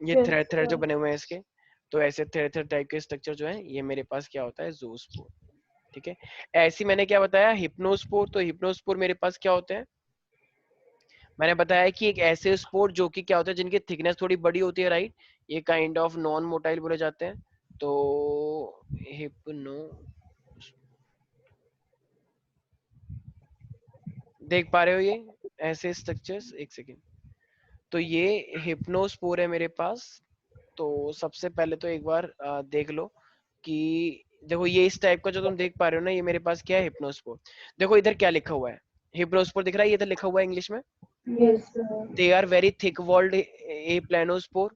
ये Yes. थ्रेड थ्रेड जो बने हुए हैं इसके। तो ऐसे थ्रेड थ्रेड टाइप के स्ट्रक्चर जो है, ये मेरे पास क्या होता है, जूस्पोर। ठीक है, ऐसी मैंने क्या बताया, हिप्नोस्पोर। तो हिप्नोस्पोर मेरे पास क्या होते हैं, मैंने बताया कि एक ऐसे स्पोर जो कि क्या होता है, जिनकी थिकनेस थोड़ी बड़ी होती है, राइट। ये काइंड ऑफ नॉन मोटाइल बोले जाते हैं। तो हिप्नो, देख पा रहे हो ये ऐसे स्ट्रक्चर्स, एक सेकेंड। तो ये हिप्नोस्पोर है मेरे पास। तो सबसे पहले तो एक बार देख लो कि देखो ये इस टाइप का जो तुम देख पा रहे हो ना, ये मेरे पास क्या है, हिप्नोस्पोर। देखो इधर क्या लिखा हुआ है, हिप्नोस्पोर दिख रहा है, ये इधर लिखा हुआ है इंग्लिश में, Yes. They are very thick walled a planospore.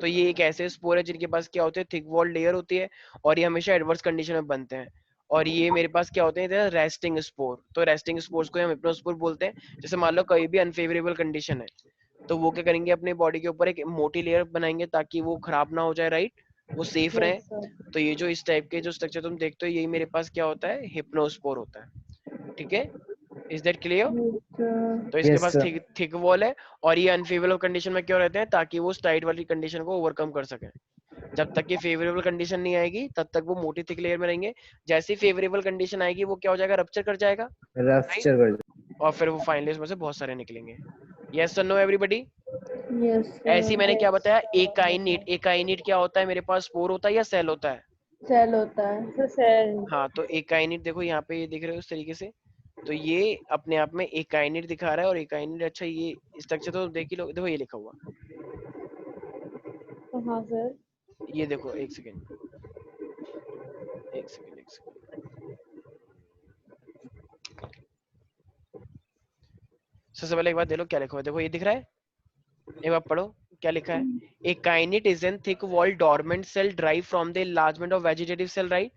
तो ये एक ऐसे स्पोर है जिनके पास क्या होते हैं, थिक वॉल्ड लेयर होती है, और ये हमेशा एडवर्स कंडीशन में बनते हैं। और ये मेरे पास क्या होते हैं, रेस्टिंग स्पोर। तो रेस्टिंग स्पोर्स को हम हिप्नोस्पोर बोलते हैं। जैसे मान लो कोई भी अनफेवरेबल कंडीशन है, तो वो क्या करेंगे, अपने बॉडी के ऊपर एक मोटी लेयर बनाएंगे ताकि वो खराब ना हो जाए, राइट। वो सेफ रहे। Yes, sir. तो ये जो इस टाइप के जो स्ट्रक्चर तुम देखते हो, यही मेरे पास क्या होता है, हिप्नोस्पोर होता है। ठीक है, is that clear? Yes, sir. तो इसके Yes, पास sir. थिक वॉल है, और ये अनफेवरेबल कंडीशन में क्यों रहते हैं, ताकि वो टाइट वाली कंडीशन को ओवरकम कर सके। जब तक कि फेवरेबल कंडीशन नहीं आएगी तब तक वो मोटी थिक लेयर में रहेंगे। जैसे ही फेवरेबल कंडीशन आएगी वो क्या हो जाएगा, रप्चर कर जाएगा, रफ्चर कर और फिर वो फाइनली उसमें से बहुत सारे निकलेंगे। यस और नो एवरीबॉडी? Yes, ऐसी sir. मैंने क्या बताया, एकाइनेट। एकाइनेट क्या होता है मेरे पास, स्पोर होता है या सेल होता है? सेल होता है। So cell. हाँ, तो एकाइनेट देखो यहाँ पे ये दिख रहे हो इस तरीके से, तो ये अपने आप में एकाइनेट दिखा रहा है। और एकाइनेट, अच्छा ये स्ट्रक्चर तो देख ही लो, देखो ये लिखा हुआ, हाँ sir. ये देखो, एक सेकेंड एक सेकेंड एक सेकेंड, सबसे पहले एक बार देख लो क्या लिखा हुआ है। देखो ये दिख रहा है, एक बार पढ़ो क्या लिखा है। A kainate is an thick walled dormant cell derived from the enlargement of vegetative cell, right?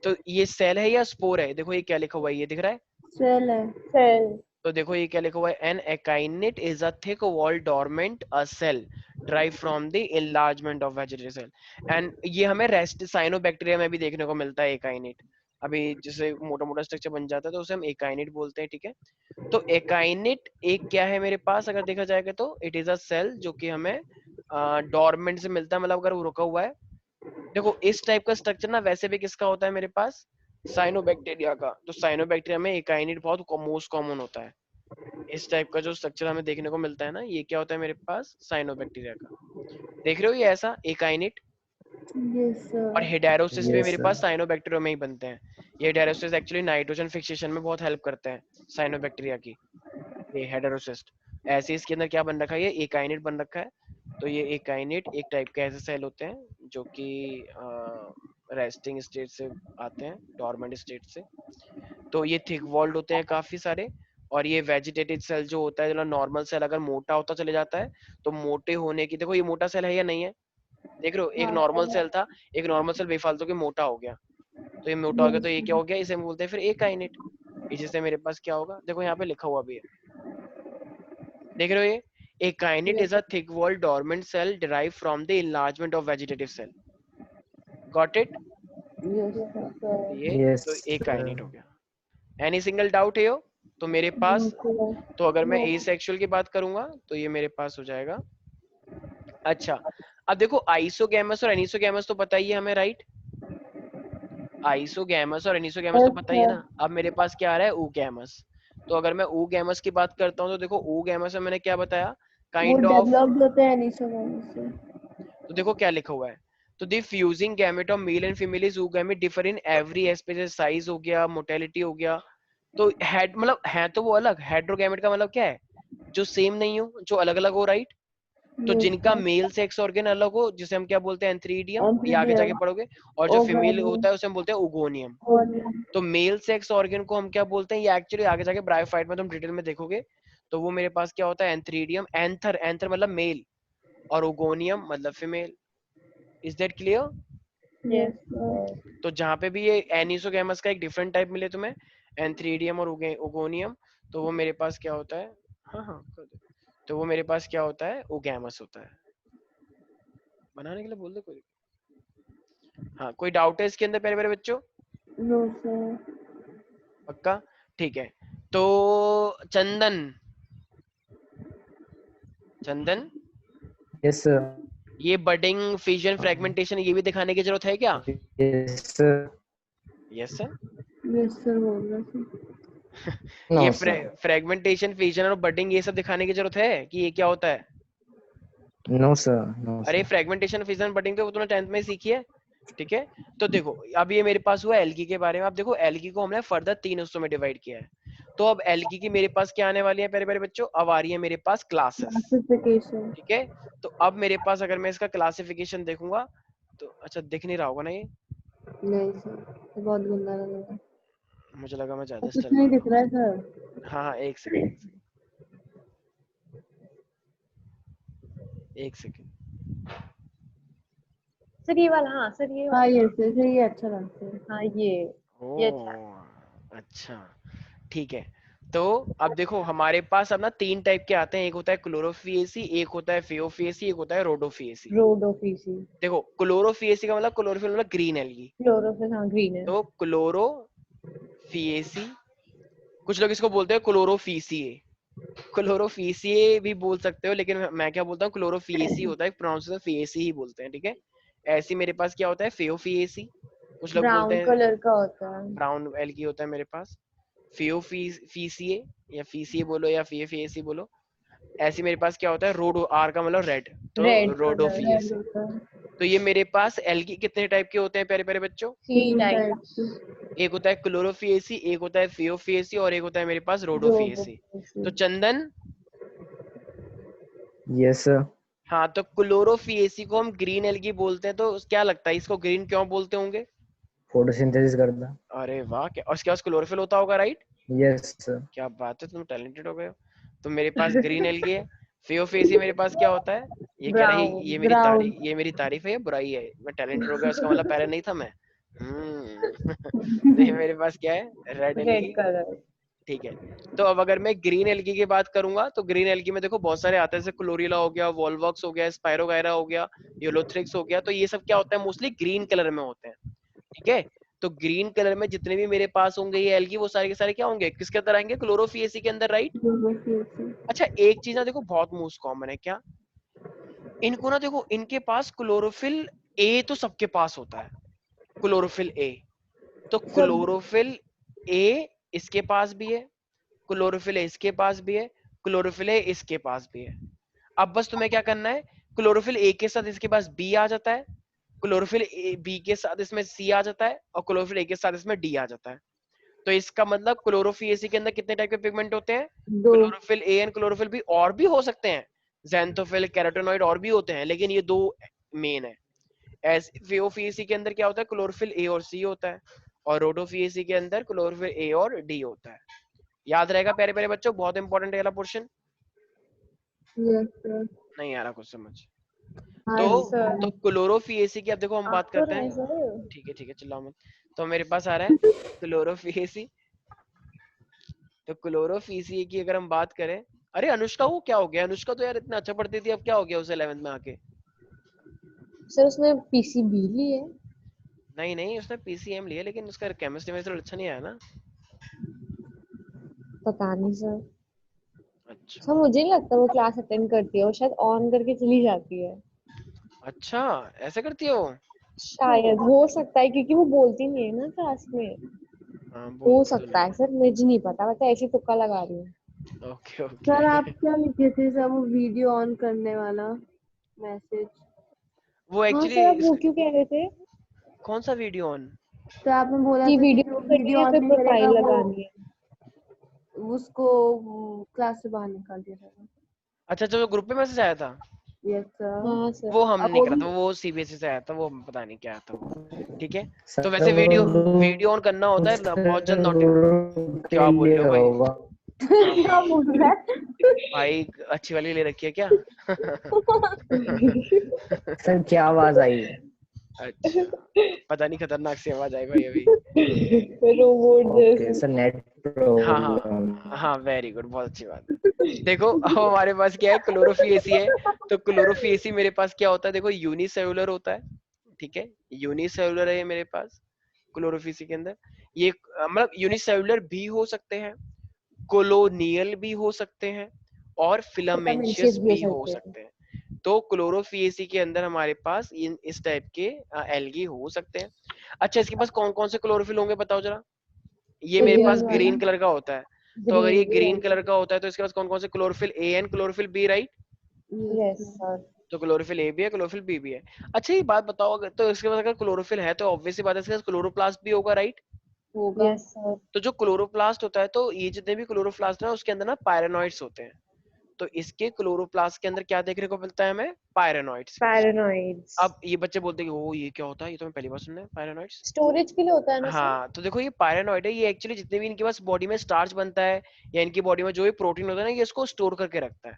तो ये सेल है या स्पोर है? देखो ये क्या लिखा हुआ है, ये दिख रहा है। सेल है। Cell. तो देखो ये क्या लिखा हुआ है, an akinete is a thick walled dormant a cell drive from the enlargement of vegetative cell। And ये हमें रेस्ट साइनोबैक्टीरिया में भी देखने को मिलता है एकाइनेट। अभी जैसे मोटा मोटा स्ट्रक्चर बन जाता है तो उसे हम एकाइनेट बोलते हैं। ठीक है, तो एकाइनेट एक क्या है मेरे पास, अगर देखा जाएगा तो इट इज अ सेल जो कि हमें डोरमेंट से मिलता है, मतलब अगर वो रुका हुआ है। देखो इस टाइप का स्ट्रक्चर ना वैसे भी किसका होता है मेरे पास, साइनोबैक्टीरिया का। तो साइनोबैक्टीरिया में एकाइनेट बहुत मोस्ट कॉमन होता है। इस टाइप का जो स्ट्रक्चर हमें देखने को मिलता है ना, ये क्या होता है मेरे पास, साइनोबैक्टीरिया का। देख रहे हो ये ऐसा एकाइनेट। यस और सर। हेडेरोसिस भी Yes, मेरे sir. पास साइनोबैक्टीरिया में ही बनते हैं। ये हेडेरोसिस एक्चुअली नाइट्रोजन फिक्सेशन में बहुत हेल्प करते हैं साइनोबैक्टीरिया की, ये हेडेरोसिस्ट। ऐसे इसके अंदर क्या बन रखा है, ये एकाइनेट बन रखा है। तो ये एकाइनेट एक टाइप के ऐसे सेल होते हैं जो कि रेस्टिंग स्टेट से आते हैं, डोरमेंट स्टेट से। तो ये थिक वॉल्ड होते हैं काफी सारे। और ये वेजिटेटिव सेल जो होता है, जो नॉर्मल सेल अगर मोटा होता चले जाता है, तो मोटे होने की, देखो ये मोटा सेल है या नहीं है, देख रहे हो, एक हाँ, नॉर्मल सर, सेल था, एक नॉर्मल सेल बेफालतू के मोटा हो गया। तो ये मोटा हो गया तो ये क्या हो गया, इसे हम बोलते हैं फिर एकाइनेट। इससे मेरे पास क्या होगा, देखो यहाँ पे लिखा हुआ भी है, देख रहे हो ये, a kainate is a thick walled dormant cell derived from the enlargement of vegetative cell. Got it? Yes sir. ये Yes, तो a sir. kainate हो गया। एनी सिंगल डाउट है यो? तो मेरे पास, तो अगर मैं ए सेक्सुअल की बात करूंगा तो ये मेरे पास हो जाएगा। अच्छा, अब देखो आइसोगैमस और एनिसोगैमस तो पता ही है हमें, राइट? आइसोगैमस और एनिसोगैमस तो पता ही है ना। अब मेरे पास क्या आ रहा है, oogamous। तो अगर मैं oogamous की बात करता हूँ तो देखो oogamous में मैंने क्या बताया, वो काइंड ऑफ, डेवलप्ड होते हैं एनिसोगैमस से। तो देखो क्या लिखा हुआ है, तो the fusing gamete of male and female is oogamete differ in every species, size हो गया, मोटेलिटी हो गया। तो हेड मतलब है तो वो अलग, हेटेरोगैमेट का मतलब क्या है, जो सेम नहीं हो, जो अलग अलग हो, राइट? तो जिनका मेल सेक्स ऑर्गन अलग हो, जिसे हम क्या बोलते हैं, एंथ्रीडियम, ये आगे जाके पढ़ोगे। और जो फीमेल होता है उसे हम बोलते हैं ओगोनियम। तो मेल सेक्स ऑर्गन को हम क्या बोलते हैं, ये एक्चुअली आगे जाके ब्रायोफाइट में तुम डिटेल में देखोगे। तो वो मेरे पास क्या होता है, एंथ्रीडियम, एंथर, एंथर मतलब मेल, और ओगोनियम मतलब female. Is that clear? yes, तो जहाँ पे भी ये एनिसोगैमस का एक डिफरेंट टाइप मिले तुम्हें, एंथ्रीडियम और ओगोनियम, तो वो मेरे पास क्या होता है, हाँ हाँ कर दो। तो वो मेरे पास क्या होता है, ओगैमस होता है। बनाने के लिए बोल दो कोई। हाँ, कोई डाउट है इसके अंदर प्यारे प्यारे बच्चों? No sir. पक्का? ठीक है, तो चंदन, चंदन, Yes, sir. ये बडिंग, फिजन, फ्रेगमेंटेशन ये भी दिखाने की जरूरत है क्या? Yes, sir. Yes sir. Yes sir बोल रहा था। No, ये sir. फ्रेगमेंटेशन, फिजन और बडिंग ये सब दिखाने की जरूरत है कि ये क्या होता है? No, sir. No, अरे sir. फ्रेगमेंटेशन, फिजन, बडिंग तो वो तुमने 10th में ही सीखी है। ठीक है, तो देखो अब ये मेरे पास हुआ एल्गी के बारे में। अब देखो एल्गी को हमने फर्दर 3 हिस्सों में डिवाइड किया है। तो अब एल्गी की मेरे पास क्या आने वाली है प्यारे प्यारे बच्चों, अब आ रही है मेरे पास क्लासेस। क्लासिफिकेशन। ठीक है, तो अब मेरे पास अगर मैं इसका क्लासिफिकेशन देखूंगा तो, अच्छा दिख नहीं रहा होगा ना ये, नहीं सर, ये बहुत गंदा लग रहा है। मुझे लगा मैं ज्यादा कुछ स्टाइल नहीं मार दिख रहा रहा है सर। हूँ। हाँ हाँ, एक सेकंड एक सेकंड एक सेकंड। सर ये वाला, हाँ सर ये हाँ वाला, ये सर, ये अच्छा लगता है। हाँ ये अच्छा है। ओ अच्छा, ठीक है। तो अब देखो हमारे पास अब ना 3 टाइप के आते हैं, एक होता है क्लोरोफिएसी, एक होता है फेओफिएसी, एक होता है रोडोफिएसी। रोडोफिसी। देखो क्लोरोफिएसी का मतलब क्लोरोफिल मतलब ग्रीन एल्गी, क्लोरोफिल हाँ ग्रीन है। तो क्लोरोफिएसी, कुछ लोग इसको बोलते हैं क्लोरोफिसिए, क्लोरोफिसिए भी बोल सकते हो, लेकिन मैं क्या बोलता हूँ क्लोरोफिएसी होता है, प्रोनाउंसिएशन फिएसी ही बोलते हैं, ठीक है। ऐसे मेरे पास क्या होता है फेओफिएसी, कुछ लोग बोलते ब्राउन हैं कलर का होता है। ब्राउन एल्गी होता है मेरे पास, फेओफिसिए या फीसीए बोलो या फेएफिएसी बोलो। ऐसे मेरे पास क्या होता है रोडो, आर का मतलब रेड, तो रेड कलर। रोडोफिएसी। तो ये मेरे पास एल्गी कितने टाइप के होते हैं प्यारे प्यारे बच्चों? 3 टाइप। एक होता है क्लोरोफिएसी, एक होता है फेओफिएसी और एक होता है मेरे पास रोडोफिएसी। तो रोडोफिसी। चंदन, Yes, sir. हाँ तो क्लोरोफिएसी को हम ग्रीन एल्गी बोलते हैं, तो क्या लगता है इसको ग्रीन क्यों बोलते होंगे? Photosynthesis करता. अरे वाह, क्या और उसके पास क्लोरोफिल होता होगा, राइट? Yes, sir. क्या बात है, तुम टैलेंटेड हो गए हो। तो मेरे पास ग्रीन एल्गी है। फेओफेसी मेरे पास क्या होता है? ये कह रही ब्राउन। ये मेरी तारीफ है या बुराई है? मैं टैलेंटेड हो गया उसका मतलब पहले नहीं था मैं। तो ये मेरे पास क्या है? Red red algae, colour. ठीक है। तो अब अगर मैं ग्रीन एल्गी की बात करूंगा तो ग्रीन एल्गी में देखो बहुत सारे आते हैं, जैसे क्लोरीला हो गया, वॉलवॉक्स हो गया, स्पायरोगायरा हो गया, यूलोथ्रिक्स हो गया, तो ये सब क्या होता है मोस्टली ग्रीन कलर में होते हैं, ठीक है। तो ग्रीन कलर में जितने भी मेरे पास होंगे ये एल्गी, वो सारे के सारे क्या होंगे, किसके अंदर आएंगे? क्लोरोफिएसी के अंदर, राइट। अच्छा एक चीज ना देखो बहुत मोस्ट कॉमन है, क्या? इनको ना देखो, इनके पास क्लोरोफिल ए तो सबके पास होता है, क्लोरोफिल ए, तो सब। क्लोरोफिल ए इसके पास भी है, क्लोरोफिल ए इसके पास भी है, क्लोरोफिल ए इसके पास भी है। अब बस तुम्हें क्या करना है, क्लोरोफिल ए के साथ इसके पास बी आ जाता है, क्लोरोफिल बी के साथ इसमें सी आ जाता है, और क्लोरोफिल ए के साथ इसमें डी आ जाता है। तो इसका मतलब क्लोरोफिएसी के अंदर कितने टाइप के पिगमेंट होते हैं? 2। Chlorophyll A and chlorophyll b, और भी हो सकते हैं, ज़ैंथोफिल, कैरोटेनॉइड और भी होते हैं, लेकिन ये 2 मेन है। एस फेओफिएसी के अंदर क्या होता है? क्लोरोफिल ए और सी होता है, और रोडोफिएसी के अंदर क्लोरोफिल ए और डी होता है। याद रहेगा प्यारे प्यारे बच्चों, बहुत इंपॉर्टेंट है वाला पोर्शन। Yes sir. नहीं आ रहा कुछ समझ? हाँ यस तो सर। तो क्लोरोफिएसी की अब देखो हम आप बात तो करते रहे हैं, सर। ठीक है चिल्लाओ मत। तो मेरे पास आ रहा है क्लोरोफिएसी, तो क्लोरोफिएसी की अगर हम बात करें, अरे अनुष्का को क्या हो गया? अनुष्का तो यार इतना अच्छा पढ़ती थी, अब क्या हो गया उसे 11th में आके? सर उसने पीसीबी ली है। नहीं नहीं, उसने पीसीएम लिया, लेकिन उसका केमिस्ट्री में अच्छा नहीं आया ना। पता नहीं सर। अच्छा सर मुझे नहीं लगता वो क्लास अटेंड करती है, वो शायद ऑन करके चली जाती है। अच्छा, ऐसे करती हो? शायद हो सकता है क्योंकि वो बोलती नहीं है ना क्लास में। हाँ हो बोलती तो सकता है नहीं। सर, मुझे नहीं पता, मैं तो ऐसे ही तुक्का लगा रही हूँ। Okay sir okay. आप क्या लिखे थे सर, वो वीडियो ऑन करने वाला मैसेज? वो हाँ सर, आप एक्चुअली वो क्यों कह रहे थे कौन सा वीडियो ऑन? तो आपने बोला कि था कि जो वीडियो करनी वीडियो है ऑन फिर नहीं करेगा प्रोफाइल वो लगानी है? उसको क्लास से बाहर निकाल दिया जाएगा। अच्छा जो ग्रुप पे मैसेज आया था, यस सर। हाँ सर। वो हम अब नहीं वो करा भी था, वो सीबीएसई से आया था, वो हम पता नहीं क्या आया था वो, ठीक है। तो सर वैसे वीडियो वो वीडियो ऑन करना होता है बहुत जल्द नोटिस। लूडो के क्या बोल लिए रहे हो भाई? होगा. हाँ क्या बोल रहा है? भाई अच्छी वाली ले रखी है क्या? सर क्या आवाज आई? अच्छा, पता नहीं, खतरनाक सी आवाज आई भाई अभी। रोबोट ओके जैसी। सर, नेट हाँ प्रॉब्लम. हाँ हाँ, वेरी गुड, बहुत अच्छी बात है। देखो अब हमारे पास क्या है, क्लोरोफिएसी है। तो क्लोरोफिएसी मेरे पास क्या होता है, देखो यूनिसेलुलर होता है, ठीक है, यूनिसेलुलर है ये मेरे पास क्लोरोफिएसी के अंदर। ये मतलब यूनिसेलुलर भी हो सकते हैं, कोलोनियल भी हो सकते हैं, और फिलामेंशियस फिलामेंशियस भी हो भी हो सकते हैं। सकते हैं। तो क्लोरोफिएसी के अंदर हमारे पास इस टाइप के एल्गी हो सकते हैं। अच्छा इसके पास कौन कौन से क्लोरोफिल होंगे बताओ जरा? ये मेरे पास ग्रीन वाला। ग्रीन कलर का होता है, तो अगर ये ग्रीन। ग्रीन कलर का होता है तो इसके पास कौन कौन से chlorophyll A and chlorophyll b, right. Yes sir. तो क्लोरोफिल ए भी है, क्लोरोफिल बी भी है। अच्छा ये बात बताओ, अगर तो इसके पास अगर क्लोरोफिल है तो ऑब्वियस सी बात है इसके पास क्लोरोप्लास्ट भी होगा, राइट। होगा। Yes sir. तो जो क्लोरोप्लास्ट होता है, तो ये जितने भी क्लोरोप्लास्ट है उसके अंदर ना पायरेनॉइड्स होते हैं। तो इसके क्लोरोप्लास्ट के अंदर क्या देखने को मिलता है हमें? पायरेनॉइड्स। पैरानॉइड्स। अब ये बच्चे बोलते हैं कि ओ ये क्या होता है, ये तो मैं पहली बार सुन रहा हूँ पायरेनॉइड्स। स्टोरेज के लिए होता है ना सर? हाँ तो देखो ये पायरेनॉइड है, ये एक्चुअली जितने भी इनके पास बॉडी में स्टार्च बनता है या इनकी बॉडी में जो भी प्रोटीन होता है ना, ये इसको स्टोर करके रखता है।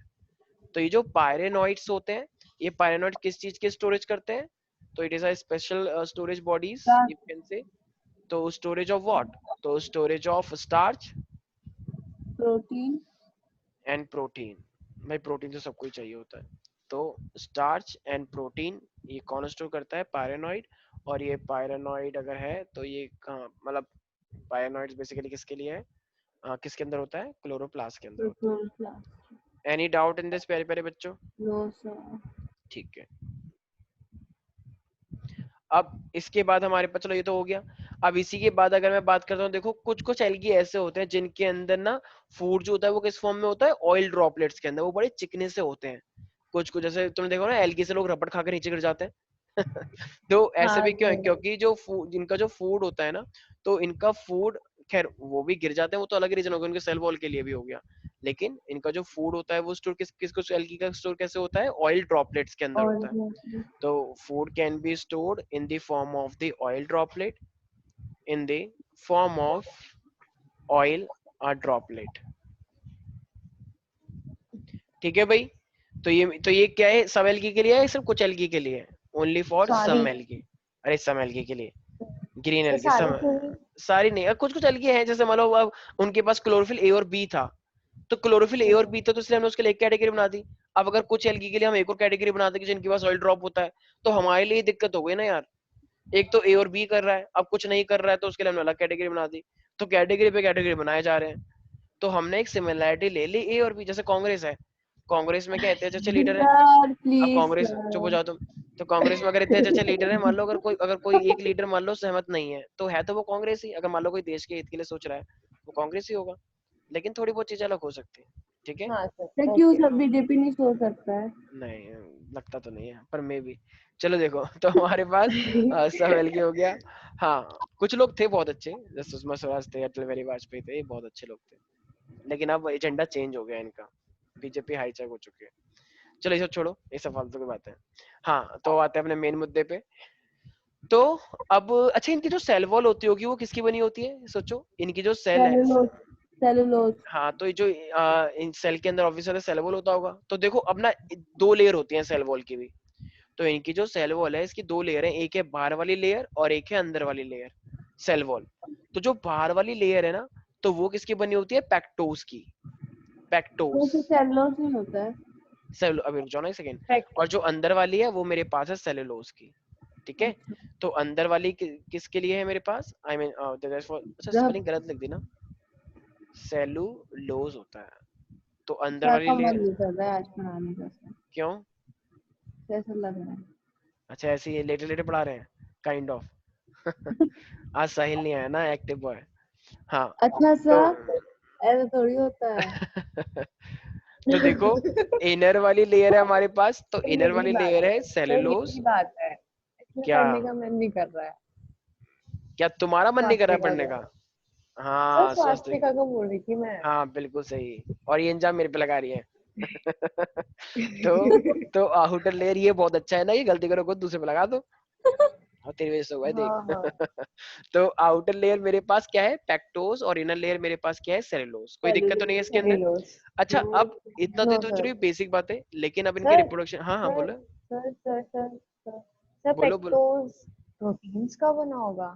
तो ये जो पायरेनॉइड्स होते हैं, ये पायरेनॉइड किस चीज के स्टोरेज करते हैं? तो it is a special storage bodies you can से। तो स्टोरेज ऑफ व्हाट? तो storage of starch, protein and protein. भाई प्रोटीन तो सबको ही चाहिए होता है। तो स्टार्च एंड प्रोटीन ये कौन स्टोर करता है? पायरेनॉइड। और ये पायरेनॉइड अगर है तो ये कहाँ, मतलब पायरेनॉइड बेसिकली किसके लिए है? किसके अंदर होता है? क्लोरोप्लास्ट के अंदर होता प्रोटोप्लास्ट। है। एनी डाउट इन दिस प्यारे प्यारे बच्चों? No sir. ठीक है। अब इसके बाद हमारे पास, चलो ये तो हो गया। अब इसी के बाद अगर मैं बात करता हूँ, देखो कुछ कुछ एल्गी ऐसे होते हैं जिनके अंदर ना फूड जो होता है वो किस फॉर्म में होता है? ऑयल ड्रॉपलेट्स के अंदर, वो बड़े चिकने से होते हैं। कुछ कुछ जैसे तुमने देखो ना, एल्गी से लोग रबड़ खाकर नीचे गिर जाते हैं। तो ऐसे हाँ भी क्यों है? सर। क्योंकि जो फूड, इनका जो फूड होता है ना, तो इनका फूड, खैर वो भी गिर जाते हैं, वो तो अलग रीजन हो गया, उनके सेल वॉल के लिए भी हो गया। लेकिन इनका जो फूड होता है वो स्टोर किस कुछ एल्गी का स्टोर कैसे होता है? ऑयल ड्रॉपलेट्स के अंदर और होता है। तो food can be stored in the form of the oil droplet, in the form of oil or droplet। ठीक है भाई? तो ये क्या है? सब एल्गी के लिए है, सिर्फ कुछ एल्गी के लिए है? ओनली फॉर सारी सम एल्गी। अरे सम एल्गी के लिए, ग्रीन तो एल्गी सारी सम, क्यों नहीं? सारी नहीं। कुछ कुछ एल्गी हैं, जैसे मान लो अब उनके पास क्लोरोफिल ए और बी था, तो क्लोरोफिल ए और बी था तो इसलिए हमने उसके लिए एक कैटेगरी बना दी। अब अगर कुछ एल्गी के लिए हम एक और कैटेगरी बना देंगे जिनके पास ऑयल ड्रॉप होता है, तो हमारे लिए दिक्कत हो गई ना यार। एक तो ए और बी कर रहा है, अब कुछ नहीं कर रहा है, तो उसके लिए हमने अलग कैटेगरी बना दी। तो कैटेगरी पे कैटेगरी बनाए जा रहे हैं। तो हमने एक सिमिलैरिटी ले ली ए और बी। जैसे कांग्रेस है, कांग्रेस में क्या इतने अच्छे अच्छे लीडर है। सर अब प्लीज कांग्रेस, चुप हो सर। जाओ तुम। तो कांग्रेस में अगर इतने अच्छे अच्छे लीडर है, मान लो अगर कोई एक लीडर मान लो सहमत नहीं है, तो है तो वो कांग्रेस ही। अगर मान लो कोई देश के हित के लिए सोच रहा है, वो कांग्रेस ही होगा। लेकिन थोड़ी बहुत चीजें अलग हो सकती है। ठीक है? हाँ सर सर क्यों ओके। सर बीजेपी नहीं सो सकता है? नहीं, लगता तो नहीं है, पर मे भी। चलो देखो, तो हमारे पास सब एलगी हो गया। हाँ, कुछ लोग थे बहुत अच्छे, जैसे सुषमा स्वराज थे, अटल बिहारी वाजपेयी थे, ये बहुत अच्छे लोग थे। लेकिन अब एजेंडा चेंज हो गया इनका, बीजेपी हाईजैक हो चुकी है। चलो ये सब छोड़ो, ये सब फालतू की बातें हैं। हाँ, तो आते हैं अपने मेन मुद्दे पे। तो अब अच्छा, इनकी जो सेल वॉल होती होगी वो किसकी बनी होती है? सोचो, इनकी जो सेल है, सेलुलोज। सेलुलोज। हाँ, तो ये जो इन सेल के अंदर ऑब्वियसली सेल वॉल होता होगा। तो देखो अब ना, दो लेयर होती हैं सेल वॉल की भी। तो इनकी जो सेल वॉल है, इसकी दो लेयर है, एक है बाहर वाली लेयर और एक है अंदर वाली लेयर, सेल वॉल। तो जो बाहर वाली लेयर है ना, तो वो किसकी बनी होती है? पैक्टोस की, वो पैक्टोस। तो सेलुलोज ही होता है। सेल, अभी रुक जाओ ना एक सेकेंड। Correct. और जो अंदर वाली है वो मेरे पास है सेलुलोज की। ठीक है? तो अंदर वाली किसके लिए है मेरे पास? आई मीन अच्छा, जब स्पेलिंग गलत लिख दी ना, सेलुलोज होता है। तो अंदर सर वाली का मन लेयर, नहीं कर रहा है आज पढ़ाने का सर। क्यों? कैसा लग रहा है? अच्छा, ऐसे ही लेटे लेटे पढ़ा रहे हैं, काइंड ऑफ। आज साहिल नहीं आया ना, एक्टिव बॉय। हाँ, अच्छा तो सर ऐसा थोड़ी होता है। तो देखो, इनर वाली लेयर है हमारे पास, तो सर इनर यही वाली बात लेयर है है सर, सेलुलोज। यही बात है, इसमें क्या? पढ़ने का मन नहीं कर रहा है। क्या तुम्हारा मन नहीं कर रहा है स्वास्तिका पढ़ने का। का? सर हाँ, स्वास्तिका स्वस्तिक। का बोल रही थी मैं। हाँ, बिल्कुल सही। और ये इंजाम मेरे पे लगा रही है। तो आउटर लेयर ये बहुत अच्छा है ना, ये गलती करो खुद दूसरे पे लगा दो, और तेरी वजह से हुआ है, हाँ हाँ देख। तो आउटर लेयर मेरे पास क्या है? पैक्टोस। और इनर लेयर मेरे पास क्या है? सेलुलोज। कोई दिक्कत तो नहीं है इसके अंदर? सेल्यूलोज। अच्छा, अब इतना नो तो सर। चलिए बेसिक बात है, लेकिन अब इनके सर रिप्रोडक्शन, हाँ हाँ सर बोलो सर बोलो बोलो। पेक्टोज प्रोटीन्स का बना होगा।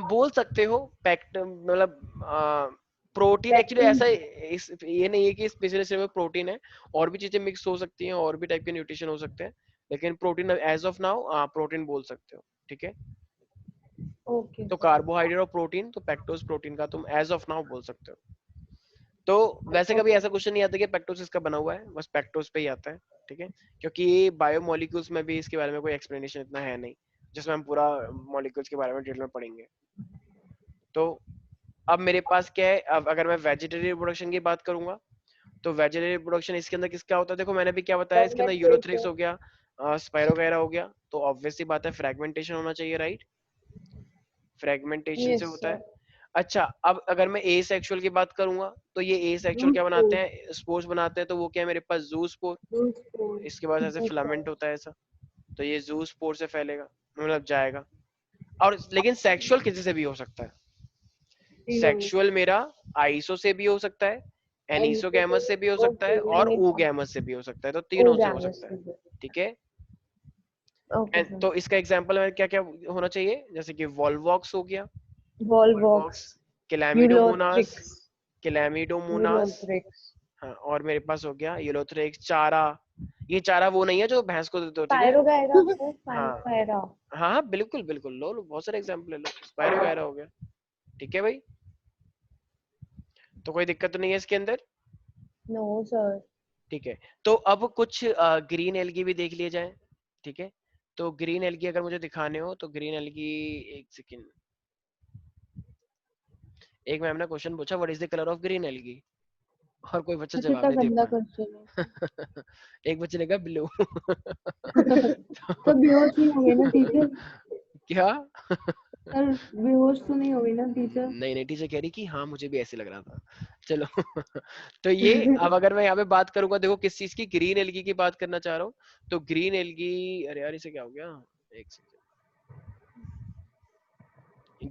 बोल सकते हो, पैक्ट मतलब प्रोटीन एक्चुअली पैक्टिन। ऐसा ये नहीं है कि स्पेशली सिर्फ प्रोटीन है, और भी चीजें मिक्स हो सकती हैं, और भी टाइप के न्यूट्रिशन हो सकते हैं। लेकिन protein as of now protein बोल सकते हो। ठीक है? ओके तो सर। कार्बोहाइड्रेट और प्रोटीन, तो पेक्टोज प्रोटीन का तुम एज ऑफ नाउ बोल सकते हो। तो वैसे कभी ओके। ऐसा क्वेश्चन नहीं आता कि पेक्टोज इसका बना हुआ है, बस पेक्टोज पे ही आता है। ठीक है? क्योंकि बायोमोलिक्यूल्स में भी इसके बारे में कोई एक्सप्लेनेशन इतना है नहीं, जिसमें हम पूरा मॉलिक्यूल्स के बारे में डिटेल में पढ़ेंगे। तो अब मेरे पास क्या है? अब अगर मैं वेजिटेटिव रिप्रोडक्शन की बात करूंगा, तो वेजिटेटिव रिप्रोडक्शन इसके अंदर किसका होता है? देखो मैंने भी क्या बताया, इसके अंदर यूरोथ्रिक्स फ्रेगमेंटेशन। हो गया, स्पाइरो वगैरह हो गया। तो ऑब्वियसली बात है, फ्रेगमेंटेशन होना चाहिए, राइट? फ्रेगमेंटेशन से यस होता है। सर। अच्छा, अब अगर मैं ए सेक्सुअल की बात करूंगा, तो ये ए सेक्सुअल क्या बनाते हैं? स्पोर्स बनाते हैं। तो वो क्या है मेरे पास? जू स्पोर। इसके बाद ऐसे फिलामेंट होता है ऐसा, तो ये जू स्पोर से फैलेगा, मतलब जाएगा। और लेकिन सेक्सुअल किसी से भी हो सकता है। सेक्सुअल मेरा आइसो से भी हो सकता है, एनिसोगैमस से भी हो सकता है, और oogamous से भी हो सकता है। तो तीनों से हो सकता है। ठीक है? ओके तो सर। इसका एग्जांपल में क्या क्या होना चाहिए? जैसे कि वॉल्वॉक्स हो गया, volvox. Volvox, chlamydomonas, ulothrix. Chlamydomonas, ulothrix, हाँ, और मेरे पास हो गया यूलोथ्रिक्स, चारा। ये चारा वो नहीं है जो भैंस को देते हो, ठीक है? स्पायरोगायरा सर, हाँ स्पायरोगायरा। हाँ हाँ, बिल्कुल बिल्कुल, लो लो, बहुत सारे एग्जाम्पल ले लो। स्पायरोगायरा हो गया, ठीक है भाई, तो कोई दिक्कत तो नहीं है इसके अंदर, नो सर। ठीक है। तो अब कुछ ग्रीन एल्गी भी देख लिए जाए, ठीक है? तो ग्रीन एल्गी अगर मुझे दिखाने हो तो ग्रीन एल्गी, एक सेकेंड, एक मैम ने क्वेश्चन पूछा what is the colour of green algae, और कोई बच्चा अच्छा, जवाब इतना नहीं दे गंदा पाया। क्वेश्चन एक बच्चे ने कहा ब्लू। है। तो बेहोश नहीं हो गए ना टीचर? क्या? सर बेहोश तो नहीं हो गई ना टीचर? नहीं नहीं, टीचर कह रही कि हाँ मुझे भी ऐसे लग रहा था। चलो। तो ये अब अगर मैं यहाँ पे बात करूंगा, देखो किस चीज की, ग्रीन एल्गी की बात करना चाह रहा हूँ, तो ग्रीन एल्गी, अरे यार इसे क्या हो गया, एक सेकंड,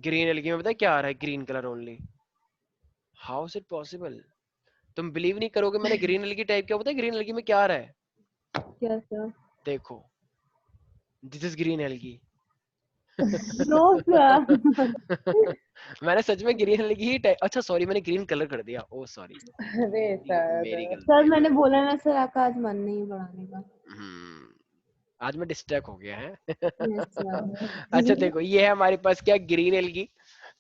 ग्रीन एल्गी में पता है क्या आ रहा है, green colour only, how is it possible? तुम बिलीव नहीं करोगे, मैंने ग्रीन एल्गी टाइप किया, पता है ग्रीन एल्गी में क्या आ रहा है, क्या सर? देखो, this is green algae. No sir. मैंने सच में ग्रीन एल्गी ही टाइप, अच्छा सॉरी मैंने ग्रीन कलर कर दिया, ओ सॉरी, अरे मेरी सर, गलती सर है मैंने भाई। बोला ना सर, आपका आज मन नहीं है पढ़ाने का। आज मैं डिस्ट्रैक्ट हो गया है। Yes sir. अच्छा देखो, ये है हमारे पास क्या, ग्रीन एल्गी,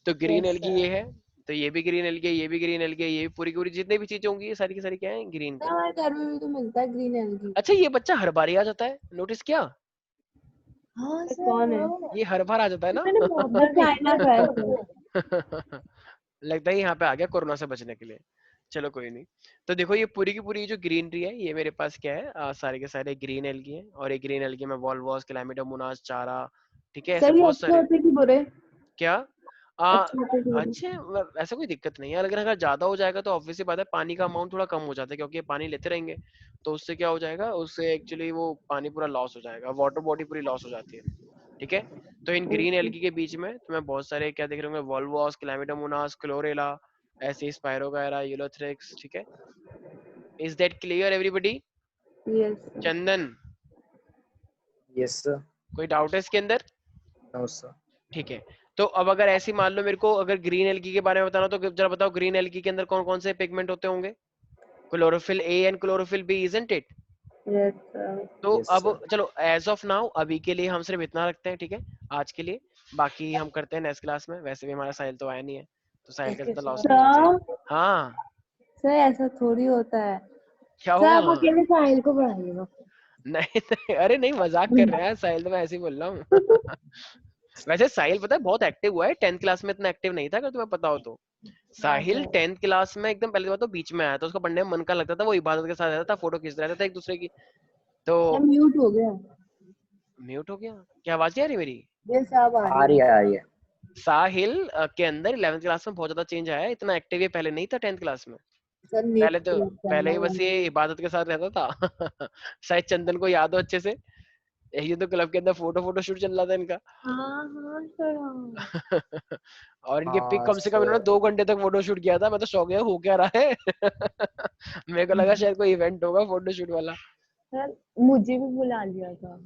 तो ग्रीन यस एल्गी सर। ये है, तो ये भी ग्रीन एल्गी है, ये भी ग्रीन एल्गी है, ये भी पूरी की पूरी जितनी भी चीजें होंगी ये सारी की सारी क्या है, ग्रीन सर कलर। हमारे घर में भी तो मिलता है ग्रीन एल्गी। अच्छा ये बच्चा हर बार ही आ जाता है, नोटिस किया, हाँ सर सर, कौन है? हाँ। ये हर बार आ जाता है ना। मैंने बहुत बार चाइना का है सर। लगता है यहाँ पे आ गया कोरोना से बचने के लिए। चलो कोई नहीं। तो देखो ये पूरी की पूरी जो ग्रीनरी है, ये मेरे पास क्या है, सारे के सारे ग्रीन एल्गी हैं, और ये ग्रीन एल्गी में वॉल्वॉस, क्लैमिडोमोनास, चारा, ठीक है, ऐसे सर ये बहुत अच्छे सारे। होते कि बुरे? क्या? आ, अच्छे होते कि बुरे? अच्छे, ऐसा कोई दिक्कत नहीं है, अगर अगर ज्यादा हो जाएगा तो ऑब्वियसली बात है पानी का अमाउंट थोड़ा कम हो जाता है, क्योंकि ये पानी लेते रहेंगे, तो उससे क्या हो जाएगा, उससे एक्चुअली वो पानी पूरा लॉस हो जाएगा, वाटर बॉडी पूरी लॉस हो जाती है, ठीक है? तो इन ग्रीन ओके। एल्गी के बीच में तुम्हें बहुत सारे क्या दिख रहे होंगे, वॉल्वॉस, क्लैमिडोमोनास, क्लोरेला, ऐसे स्पायरोगायरा, यूलोथ्रिक्स, ठीक है? Is that clear everybody? Yes sir. Chandan, yes sir. कोई डाउट है इसके अंदर? No sir. ठीक है। तो अब अगर ऐसी मान लो मेरे को अगर ग्रीन एल्गी के बारे में बताना, तो जरा बताओ ग्रीन एल्गी के अंदर कौन कौन से पिगमेंट होते होंगे? Chlorophyll A and chlorophyll B, isn't it? Yes sir. तो यस अब सर। चलो एज ऑफ नाउ अभी के लिए हम सिर्फ इतना रखते हैं, ठीक है, आज के लिए, बाकी हम करते हैं नेक्स्ट क्लास में, वैसे भी हमारा साहिल तो आया नहीं है, तो साहिल का ओके ज्यादा सर। लॉस नहीं होना चाहिए। सर हाँ, सर ऐसा थोड़ी होता है। क्या सर हुआ? आप अकेले साहिल को पढ़ाइएगा। नहीं नहीं, अरे नहीं मजाक कर रहे हैं साहिल, तो मैं ऐसे ही बोल रहा हूँ। वैसे साहिल पता है बहुत एक्टिव हुआ है, 10th क्लास में इतना एक्टिव नहीं था, अगर तुम्हें पता हो तो। हाँ साहिल सर। 10th क्लास में एकदम पहले बात तो बीच में आया था, उसको पढ़ने में मन का लगता था, वो इबादत के साथ रहता था, फोटो खींचता रहता था एक दूसरे की। तो सर म्यूट हो गया। म्यूट हो गया, क्या आवाज नहीं आ रही मेरी? यस आप आ आ रही रही है। है, आ रही है। साहिल के अंदर 11th क्लास में बहुत ज्यादा चेंज आया है, इतना एक्टिव ये पहले नहीं था 10th क्लास में। सर नेट पहले तो, पहले ही बस ये इबादत के साथ रहता था। शायद चंदन को याद हो अच्छे से, ये तो क्लब के अंदर फोटो फोटो शूट चल रहा था इनका। हाँ हाँ सर, हाँ। और इनके पिक हाँ कम से कम इन्होंने सर। 2 घंटे तक फोटो शूट किया था, मैं तो शौक गया हो क्या रहा है। मेरे को लगा शायद कोई इवेंट होगा फोटो शूट वाला। सर मुझे भी बुला लिया था।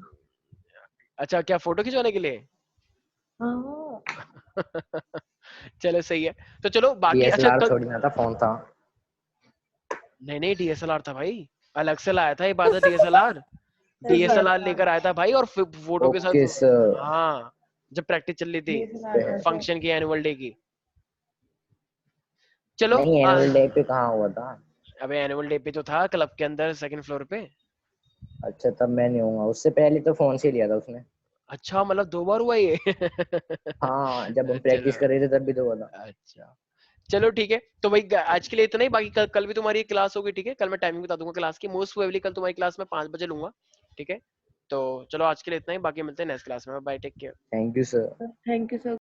अच्छा क्या फोटो खिंचवाने के लिए? हाँ। चलो सही है। तो चलो बाकी, अच्छा डीएसएलआर कल, थोड़ी ना था, फोन था। नहीं नहीं डीएसएलआर था भाई, अलग से लाया था इबादत डीएसएलआर, सही बात डीएसएलआर था। लेकर आया था भाई, और फोटो के साथ। Okay sir. हाँ, जब प्रैक्टिस चल रही थी DSLR था सर। फंक्शन की, एनुअल डे की। चलो नहीं, एनुअल डे पे कहाँ हुआ था? अबे एनुअल डे पे तो था क्लब के अंदर 2nd फ्लोर पे। अच्छा, तब मैं नहीं हूँगा, उससे पहले तो फोन से लिया था उसने। अच्छा मतलब 2 बार हुआ ये। हाँ, जब हम चलो प्रैक्टिस कर रहे थे तब भी तो हुआ था। अच्छा, चलो ठीक है, तो भाई आज के लिए इतना ही, बाकी कल भी तुम्हारी क्लास होगी, ठीक है, कल मैं टाइमिंग बता दूंगा क्लास की, मोस्ट प्रोबेबली कल तुम्हारी क्लास में 5 बजे लूंगा, ठीक है? तो चलो आज के लिए इतना ही, बाकी मिलते हैं नेक्स्ट क्लास में, bye, take care. Thank you sir. Thank you sir.